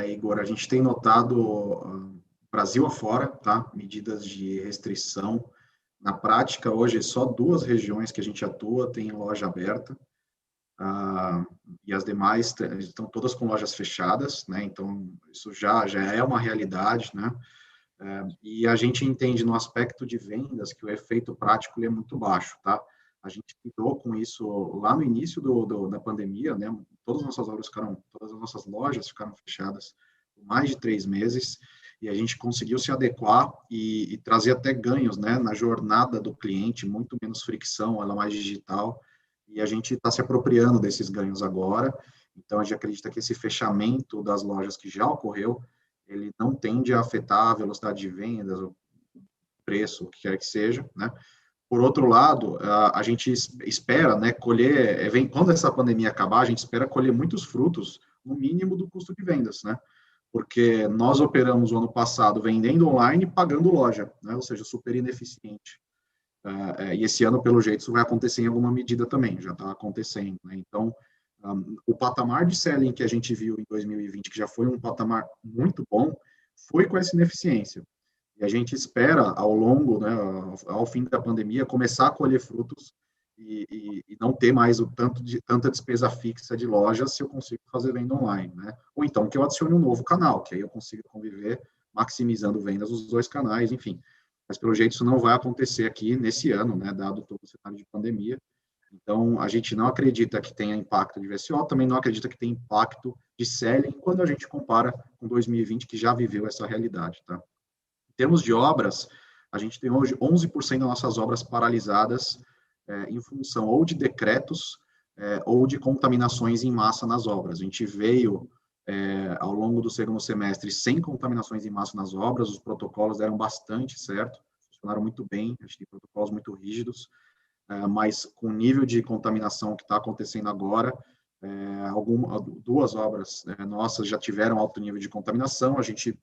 Igor, a gente tem notado, Brasil afora, tá? Medidas de restrição. Na prática, hoje, só 2 regiões que a gente atua tem loja aberta, e as demais estão todas com lojas fechadas, né? Então, isso já é uma realidade, né? E a gente entende no aspecto de vendas que o efeito prático ele é muito baixo, tá? A gente lidou com isso lá no início da pandemia, né? Todas as nossas lojas ficaram fechadas por mais de 3 meses, e a gente conseguiu se adequar e trazer até ganhos, né, na jornada do cliente, muito menos fricção, ela mais digital, e a gente está se apropriando desses ganhos agora. Então, a gente acredita que esse fechamento das lojas que já ocorreu, ele não tende a afetar a velocidade de vendas, o preço, o que quer que seja, né? Por outro lado, a gente espera, né, colher, quando essa pandemia acabar, a gente espera colher muitos frutos, no mínimo do custo de vendas, né? Porque nós operamos o ano passado vendendo online e pagando loja, né? Ou seja, super ineficiente. E esse ano, pelo jeito, isso vai acontecer em alguma medida também, já está acontecendo, né? Então, o patamar de selling que a gente viu em 2020, que já foi um patamar muito bom, foi com essa ineficiência. E a gente espera, ao longo, né, ao fim da pandemia, começar a colher frutos e não ter mais tanta despesa fixa de loja se eu consigo fazer venda online, né? Ou então que eu adicione um novo canal, que aí eu consigo conviver maximizando vendas nos 2 canais, enfim. Mas, pelo jeito, isso não vai acontecer aqui nesse ano, né, dado todo o cenário de pandemia. Então, a gente não acredita que tenha impacto de VSO, também não acredita que tenha impacto de selling quando a gente compara com 2020, que já viveu essa realidade, tá? Em termos de obras, a gente tem hoje 11% das nossas obras paralisadas em função ou de decretos ou de contaminações em massa nas obras. A gente veio, ao longo do segundo semestre, sem contaminações em massa nas obras, os protocolos deram bastante certo, funcionaram muito bem, a gente tem protocolos muito rígidos, mas com o nível de contaminação que está acontecendo agora, 2 obras nossas já tiveram alto nível de contaminação, a gente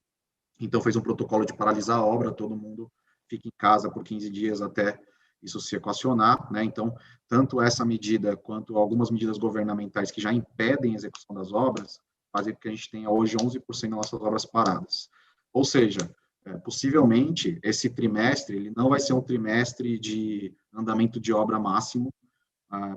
então fez um protocolo de paralisar a obra, todo mundo fica em casa por 15 dias até isso se equacionar, né? Então, tanto essa medida quanto algumas medidas governamentais que já impedem a execução das obras, fazer com que a gente tenha hoje 11% das nossas obras paradas. Ou seja, possivelmente, esse trimestre, ele não vai ser um trimestre de andamento de obra máximo,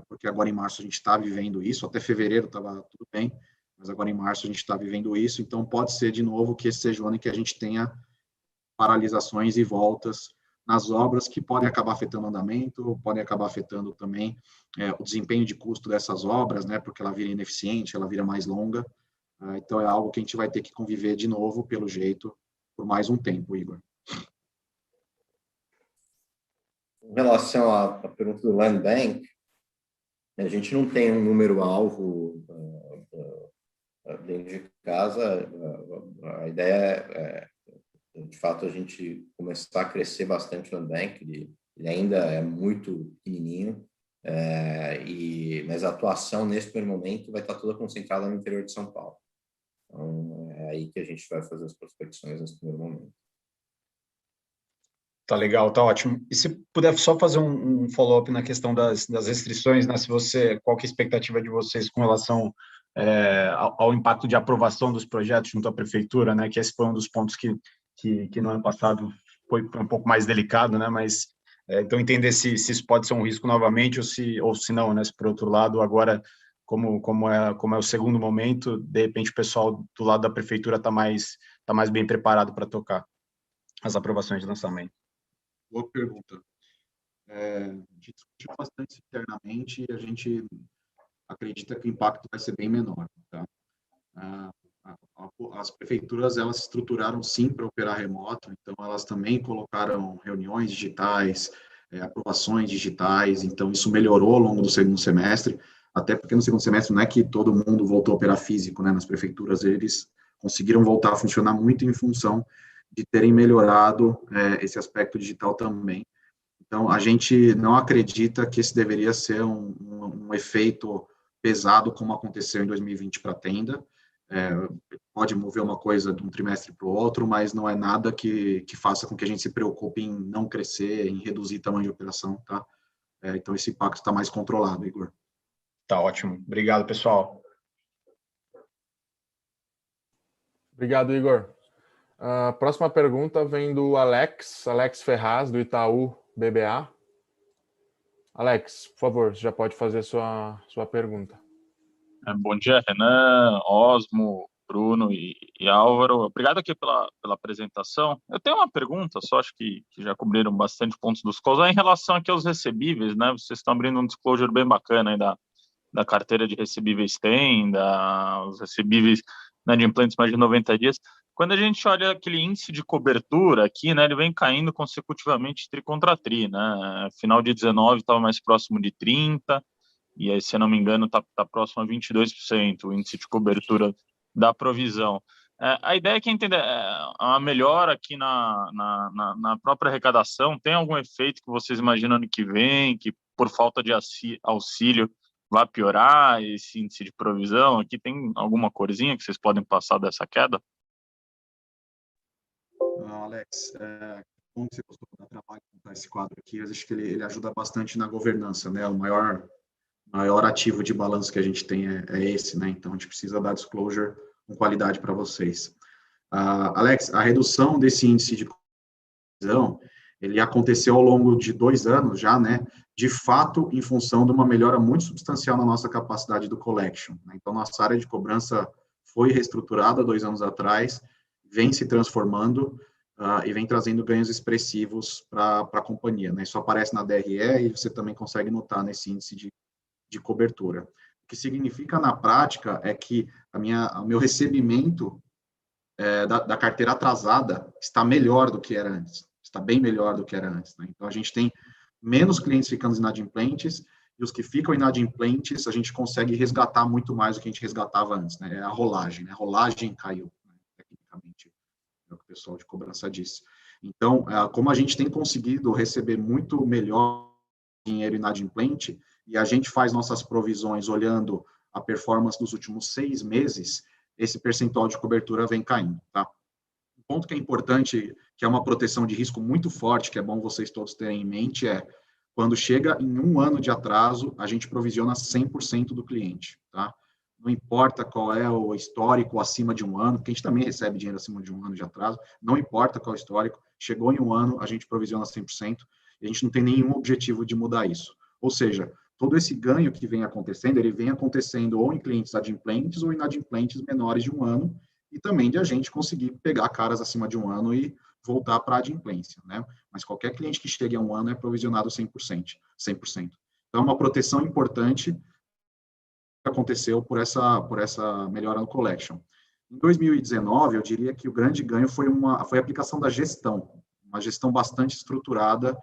porque agora em março a gente está vivendo isso, até fevereiro estava tudo bem, mas agora em março a gente está vivendo isso, então pode ser de novo que esse seja o ano em que a gente tenha paralisações e voltas nas obras que podem acabar afetando o andamento, podem acabar afetando também o desempenho de custo dessas obras, né, porque ela vira ineficiente, ela vira mais longa, então é algo que a gente vai ter que conviver de novo, pelo jeito, por mais um tempo, Igor. Em relação à pergunta do Land Bank, a gente não tem um número-alvo dentro de casa. A ideia é, de fato, a gente começar a crescer bastante o Land Bank. Ele ainda é muito pequenininho, mas a atuação, nesse primeiro momento, vai estar toda concentrada no interior de São Paulo. Então, é aí que a gente vai fazer as prospecções nesse primeiro momento. Tá legal, tá ótimo. E se puder só fazer um follow-up na questão das restrições, né? Qual que é a expectativa de vocês com relação ao impacto de aprovação dos projetos junto à prefeitura, né? Que esse foi um dos pontos que no ano passado foi um pouco mais delicado, né? Mas então entender se isso pode ser um risco novamente ou se não, né? Se por outro lado agora como é o segundo momento, de repente o pessoal do lado da prefeitura está mais bem preparado para tocar as aprovações de lançamento. Boa pergunta. A gente discutiu bastante internamente e a gente acredita que o impacto vai ser bem menor. Tá? As prefeituras, elas se estruturaram sim para operar remoto, então elas também colocaram reuniões digitais, aprovações digitais, então isso melhorou ao longo do segundo semestre, até porque no segundo semestre não é que todo mundo voltou a operar físico, né? Nas prefeituras eles conseguiram voltar a funcionar muito em função de terem melhorado esse aspecto digital também. Então, a gente não acredita que esse deveria ser um efeito pesado como aconteceu em 2020 para a Tenda. Pode mover uma coisa de um trimestre para o outro, mas não é nada que faça com que a gente se preocupe em não crescer, em reduzir o tamanho de operação, tá? Então, esse impacto está mais controlado, Igor. Tá ótimo. Obrigado, pessoal. Obrigado, Igor. A próxima pergunta vem do Alex Ferraz, do Itaú BBA. Alex, por favor, você já pode fazer sua pergunta. Bom dia, Renan, Osmo, Bruno e Álvaro. Obrigado aqui pela apresentação. Eu tenho uma pergunta, só acho que já cobriram bastante pontos dos calls, em relação aqui aos recebíveis, né? Vocês estão abrindo um disclosure bem bacana aí da carteira de recebíveis Tenda, os recebíveis inadimplentes mais de 90 dias. Quando a gente olha aquele índice de cobertura aqui, né, ele vem caindo consecutivamente tri contra tri, né? Final de 19 estava mais próximo de 30, e aí, se eu não me engano, está próximo a 22% o índice de cobertura da provisão. A ideia é que entender a melhora aqui na própria arrecadação. Tem algum efeito que vocês imaginam ano que vem, que por falta de auxílio vai piorar esse índice de provisão? Aqui tem alguma corzinha que vocês podem passar dessa queda? Alex, como você gostou do trabalho de montar esse quadro aqui, eu acho que ele ajuda bastante na governança, né? O maior ativo de balanço que a gente tem é esse, né? Então, a gente precisa dar disclosure com qualidade para vocês. Alex, a redução desse índice de provisão, ele aconteceu ao longo de 2 anos já, né? De fato, em função de uma melhora muito substancial na nossa capacidade do collection, né? Então, nossa área de cobrança foi reestruturada 2 anos atrás, vem se transformando e vem trazendo ganhos expressivos para a companhia, né? Isso aparece na DRE e você também consegue notar nesse índice de cobertura. O que significa na prática é que o meu recebimento da carteira atrasada está melhor do que era antes, está bem melhor do que era antes, né? Então, a gente tem menos clientes ficando inadimplentes e os que ficam inadimplentes, a gente consegue resgatar muito mais do que a gente resgatava antes, né? É a rolagem, né? A rolagem caiu, né? Tecnicamente, é o que o pessoal de cobrança disse. Então, como a gente tem conseguido receber muito melhor dinheiro inadimplente, e a gente faz nossas provisões olhando a performance dos últimos 6 meses, esse percentual de cobertura vem caindo, tá? Um ponto que é importante, que é uma proteção de risco muito forte, que é bom vocês todos terem em mente, quando chega em 1 ano de atraso, a gente provisiona 100% do cliente, tá? não importa qual é o histórico acima de um ano, porque a gente também recebe dinheiro acima de um ano de atraso, não importa qual é o histórico, chegou em um ano, a gente provisiona 100%, e a gente não tem nenhum objetivo de mudar isso. Ou seja, todo esse ganho que vem acontecendo, ele vem acontecendo ou em clientes adimplentes ou inadimplentes menores de um ano, e também de a gente conseguir pegar caras acima de um ano e voltar para a adimplência, né? Mas qualquer cliente que chegue a um ano é provisionado 100%. Então, é uma proteção importante que aconteceu por essa melhora no collection. Em 2019, eu diria que o grande ganho foi a aplicação da gestão, uma gestão bastante estruturada,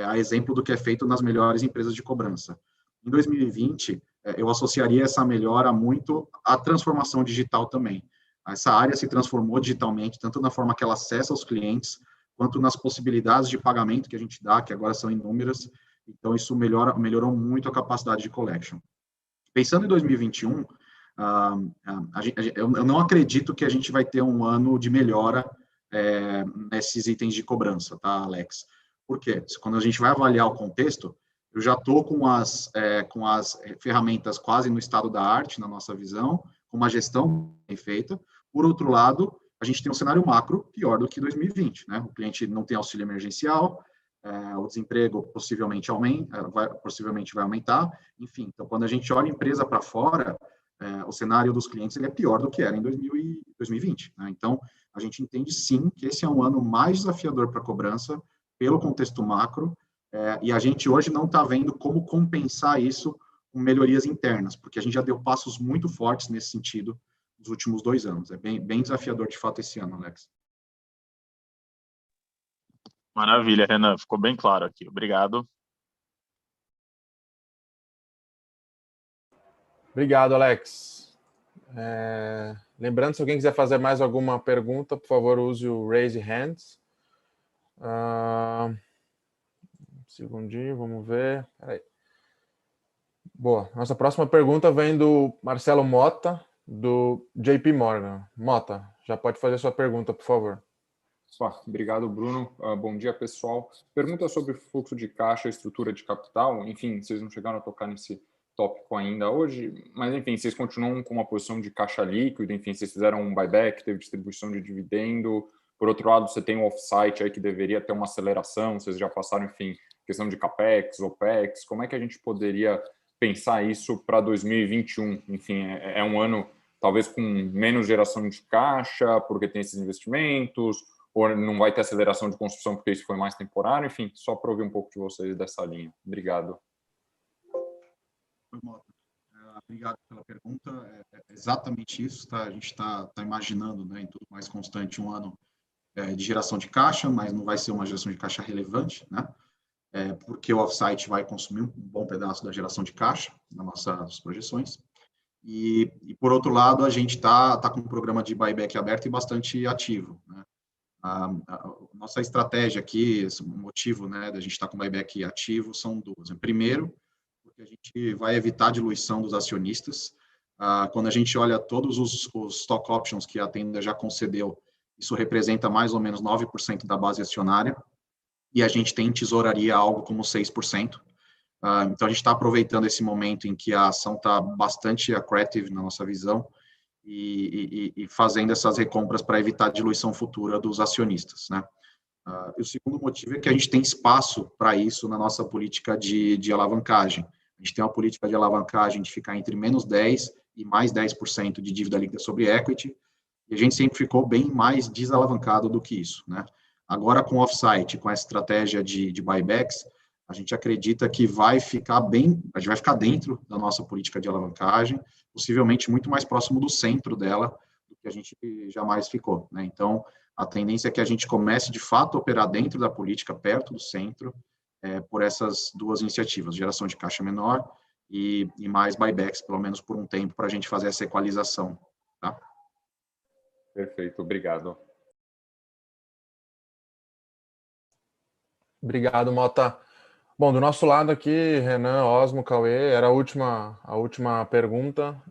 a exemplo do que é feito nas melhores empresas de cobrança. Em 2020, eu associaria essa melhora muito à transformação digital também. Essa área se transformou digitalmente, tanto na forma que ela acessa os clientes, quanto nas possibilidades de pagamento que a gente dá, que agora são inúmeras. Então, isso melhorou muito a capacidade de collection. Pensando em 2021, eu não acredito que a gente vai ter um ano de melhora nesses itens de cobrança, tá, Alex? Por quê? Quando a gente vai avaliar o contexto, eu já estou com as ferramentas quase no estado da arte, na nossa visão, com uma gestão bem feita. Por outro lado, a gente tem um cenário macro pior do que 2020, né? O cliente não tem auxílio emergencial, o desemprego possivelmente vai aumentar, enfim. Então, quando a gente olha a empresa para fora, o cenário dos clientes ele é pior do que era em 2020, né? Então, a gente entende sim que esse é um ano mais desafiador para a cobrança, pelo contexto macro, e a gente hoje não está vendo como compensar isso com melhorias internas, porque a gente já deu passos muito fortes nesse sentido nos últimos 2 anos. É bem desafiador, de fato, esse ano, Alex. Maravilha, Renan. Ficou bem claro aqui. Obrigado. Obrigado, Alex. Lembrando, se alguém quiser fazer mais alguma pergunta, por favor, use o Raise Hands. Um segundinho, vamos ver. Peraí. Boa. Nossa próxima pergunta vem do Marcelo Mota, do JP Morgan. Mota, já pode fazer sua pergunta, por favor. Obrigado, Bruno. Bom dia, pessoal. Pergunta sobre fluxo de caixa e estrutura de capital. Enfim, vocês não chegaram a tocar nesse tópico ainda hoje, mas, enfim, vocês continuam com uma posição de caixa líquido, enfim, vocês fizeram um buyback, teve distribuição de dividendo. Por outro lado, você tem um off-site aí que deveria ter uma aceleração, vocês já passaram, enfim, questão de CAPEX, OPEX. Como é que a gente poderia pensar isso para 2021? Enfim, é um ano talvez com menos geração de caixa, porque tem esses investimentos, ou não vai ter aceleração de construção porque isso foi mais temporário? Enfim, só para ouvir um pouco de vocês dessa linha. Obrigado. Obrigado pela pergunta. É exatamente isso, tá? A gente está imaginando, né, em tudo mais constante, um ano de geração de caixa, mas não vai ser uma geração de caixa relevante, né? Porque o off-site vai consumir um bom pedaço da geração de caixa nas nossas projeções. E por outro lado, a gente está com um programa de buyback aberto e bastante ativo, né? A nossa estratégia aqui, o motivo, né, da gente estar com buyback ativo são duas. Primeiro, porque a gente vai evitar a diluição dos acionistas. Quando a gente olha todos os stock options que a Tenda já concedeu, isso representa mais ou menos 9% da base acionária, e a gente tem em tesouraria algo como 6%. Então, a gente está aproveitando esse momento em que a ação está bastante accretive na nossa visão, e fazendo essas recompras para evitar a diluição futura dos acionistas, né? E o segundo motivo é que a gente tem espaço para isso na nossa política de alavancagem. A gente tem uma política de alavancagem de ficar entre menos 10% e mais 10% de dívida líquida sobre equity, e a gente sempre ficou bem mais desalavancado do que isso, né? Agora, com o off-site, com essa estratégia de buybacks, a gente acredita que a gente vai ficar dentro da nossa política de alavancagem, possivelmente muito mais próximo do centro dela do que a gente jamais ficou, né? Então, a tendência é que a gente comece, de fato, a operar dentro da política, perto do centro, por essas duas iniciativas, geração de caixa menor e mais buybacks, pelo menos por um tempo, para a gente fazer essa equalização, tá? Perfeito, obrigado. Obrigado, Mota. Bom, do nosso lado aqui, Renan, Osmo, Cauê, era a última pergunta.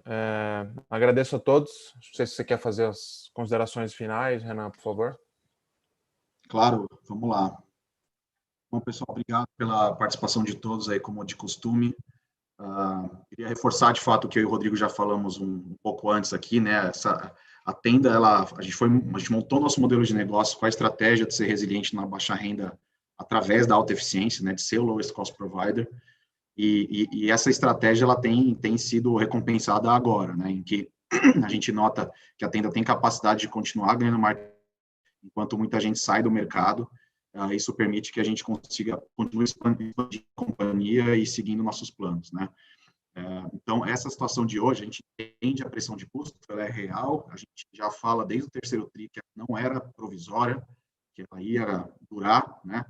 Agradeço a todos. Não sei se você quer fazer as considerações finais, Renan, por favor. Claro, vamos lá. Bom, pessoal, obrigado pela participação de todos aí, como de costume. Queria reforçar, de fato, o que eu e o Rodrigo já falamos um pouco antes aqui, né? A Tenda, a gente montou nosso modelo de negócio com a estratégia de ser resiliente na baixa renda através da alta eficiência, né? De ser o lowest cost provider. E essa estratégia ela tem sido recompensada agora, né? Em que a gente nota que a Tenda tem capacidade de continuar ganhando margem enquanto muita gente sai do mercado. Isso permite que a gente consiga continuar expandindo a companhia e seguindo nossos planos, né? Então, essa situação de hoje, a gente entende a pressão de custo, ela é real, a gente já fala desde o terceiro TRI que ela não era provisória, que ela ia durar, né?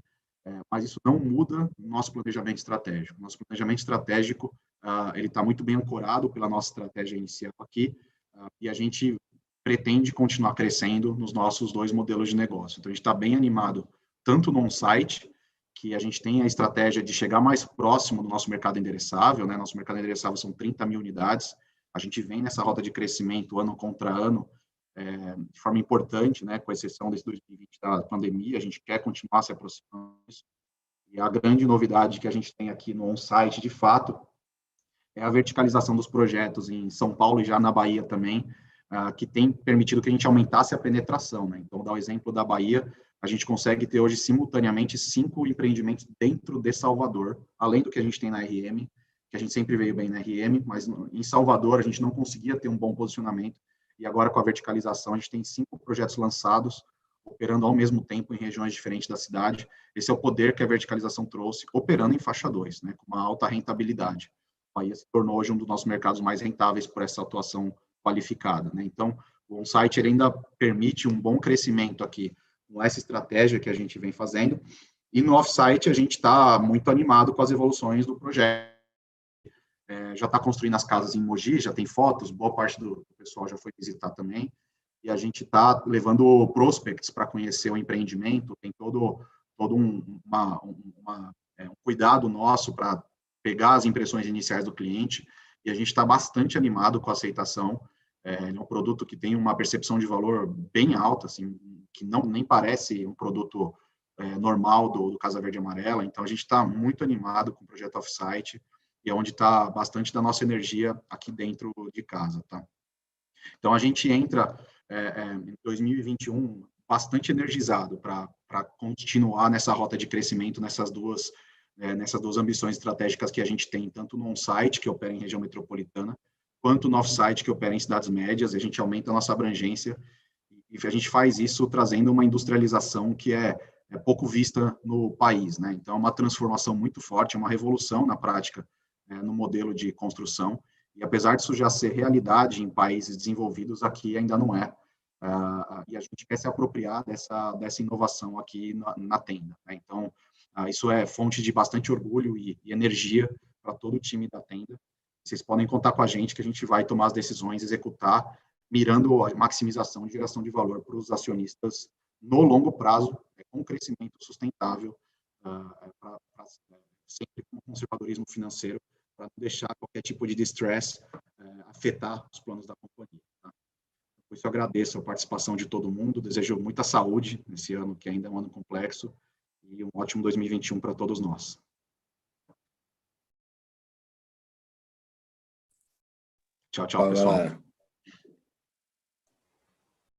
Mas isso não muda o nosso planejamento estratégico. Nosso planejamento estratégico, ele está muito bem ancorado pela nossa estratégia inicial aqui, e a gente pretende continuar crescendo nos nossos 2 modelos de negócio. Então, a gente está bem animado, tanto no on-site, que a gente tem a estratégia de chegar mais próximo do nosso mercado endereçável, né? Nosso mercado endereçável são 30 mil unidades, a gente vem nessa rota de crescimento ano contra ano, de forma importante, né? Com exceção desse 2020 da pandemia, a gente quer continuar se aproximando disso. E a grande novidade que a gente tem aqui no on-site, de fato, é a verticalização dos projetos em São Paulo e já na Bahia também, que tem permitido que a gente aumentasse a penetração, né? Então, dar o exemplo da Bahia, a gente consegue ter hoje simultaneamente 5 empreendimentos dentro de Salvador, além do que a gente tem na RM, que a gente sempre veio bem na RM, mas em Salvador a gente não conseguia ter um bom posicionamento, e agora com a verticalização a gente tem 5 projetos lançados, operando ao mesmo tempo em regiões diferentes da cidade. Esse é o poder que a verticalização trouxe, operando em faixa 2, né, com uma alta rentabilidade. A Bahia se tornou hoje um dos nossos mercados mais rentáveis por essa atuação qualificada, né? Então, o on-site ainda permite um bom crescimento aqui, com essa estratégia que a gente vem fazendo, e no off-site a gente está muito animado com as evoluções do projeto. Já está construindo as casas em Mogi, já tem fotos, boa parte do pessoal já foi visitar também, e a gente está levando prospects para conhecer o empreendimento, tem todo um cuidado nosso para pegar as impressões iniciais do cliente, e a gente está bastante animado com a aceitação. É um produto que tem uma percepção de valor bem alta, assim, que nem parece um produto normal do Casa Verde e Amarela. Então, a gente está muito animado com o projeto off-site, e é onde está bastante da nossa energia aqui dentro de casa, tá? Então, a gente entra em 2021 bastante energizado para continuar nessa rota de crescimento, nessas duas ambições estratégicas que a gente tem, tanto no on-site, que opera em região metropolitana, quanto no off-site, que opera em cidades médias. A gente aumenta a nossa abrangência, e a gente faz isso trazendo uma industrialização que é pouco vista no país, né? Então, é uma transformação muito forte, é uma revolução na prática, no modelo de construção, e apesar disso já ser realidade em países desenvolvidos, aqui ainda não é. E a gente quer se apropriar dessa inovação aqui na Tenda, né? Então, isso é fonte de bastante orgulho e energia para todo o time da Tenda. Vocês podem contar com a gente, que a gente vai tomar as decisões, executar, mirando a maximização de geração de valor para os acionistas no longo prazo, com crescimento sustentável, sempre com conservadorismo financeiro, para não deixar qualquer tipo de distress afetar os planos da companhia, tá? Por isso, eu agradeço a participação de todo mundo, desejo muita saúde nesse ano, que ainda é um ano complexo, e um ótimo 2021 para todos nós. Tchau, pessoal.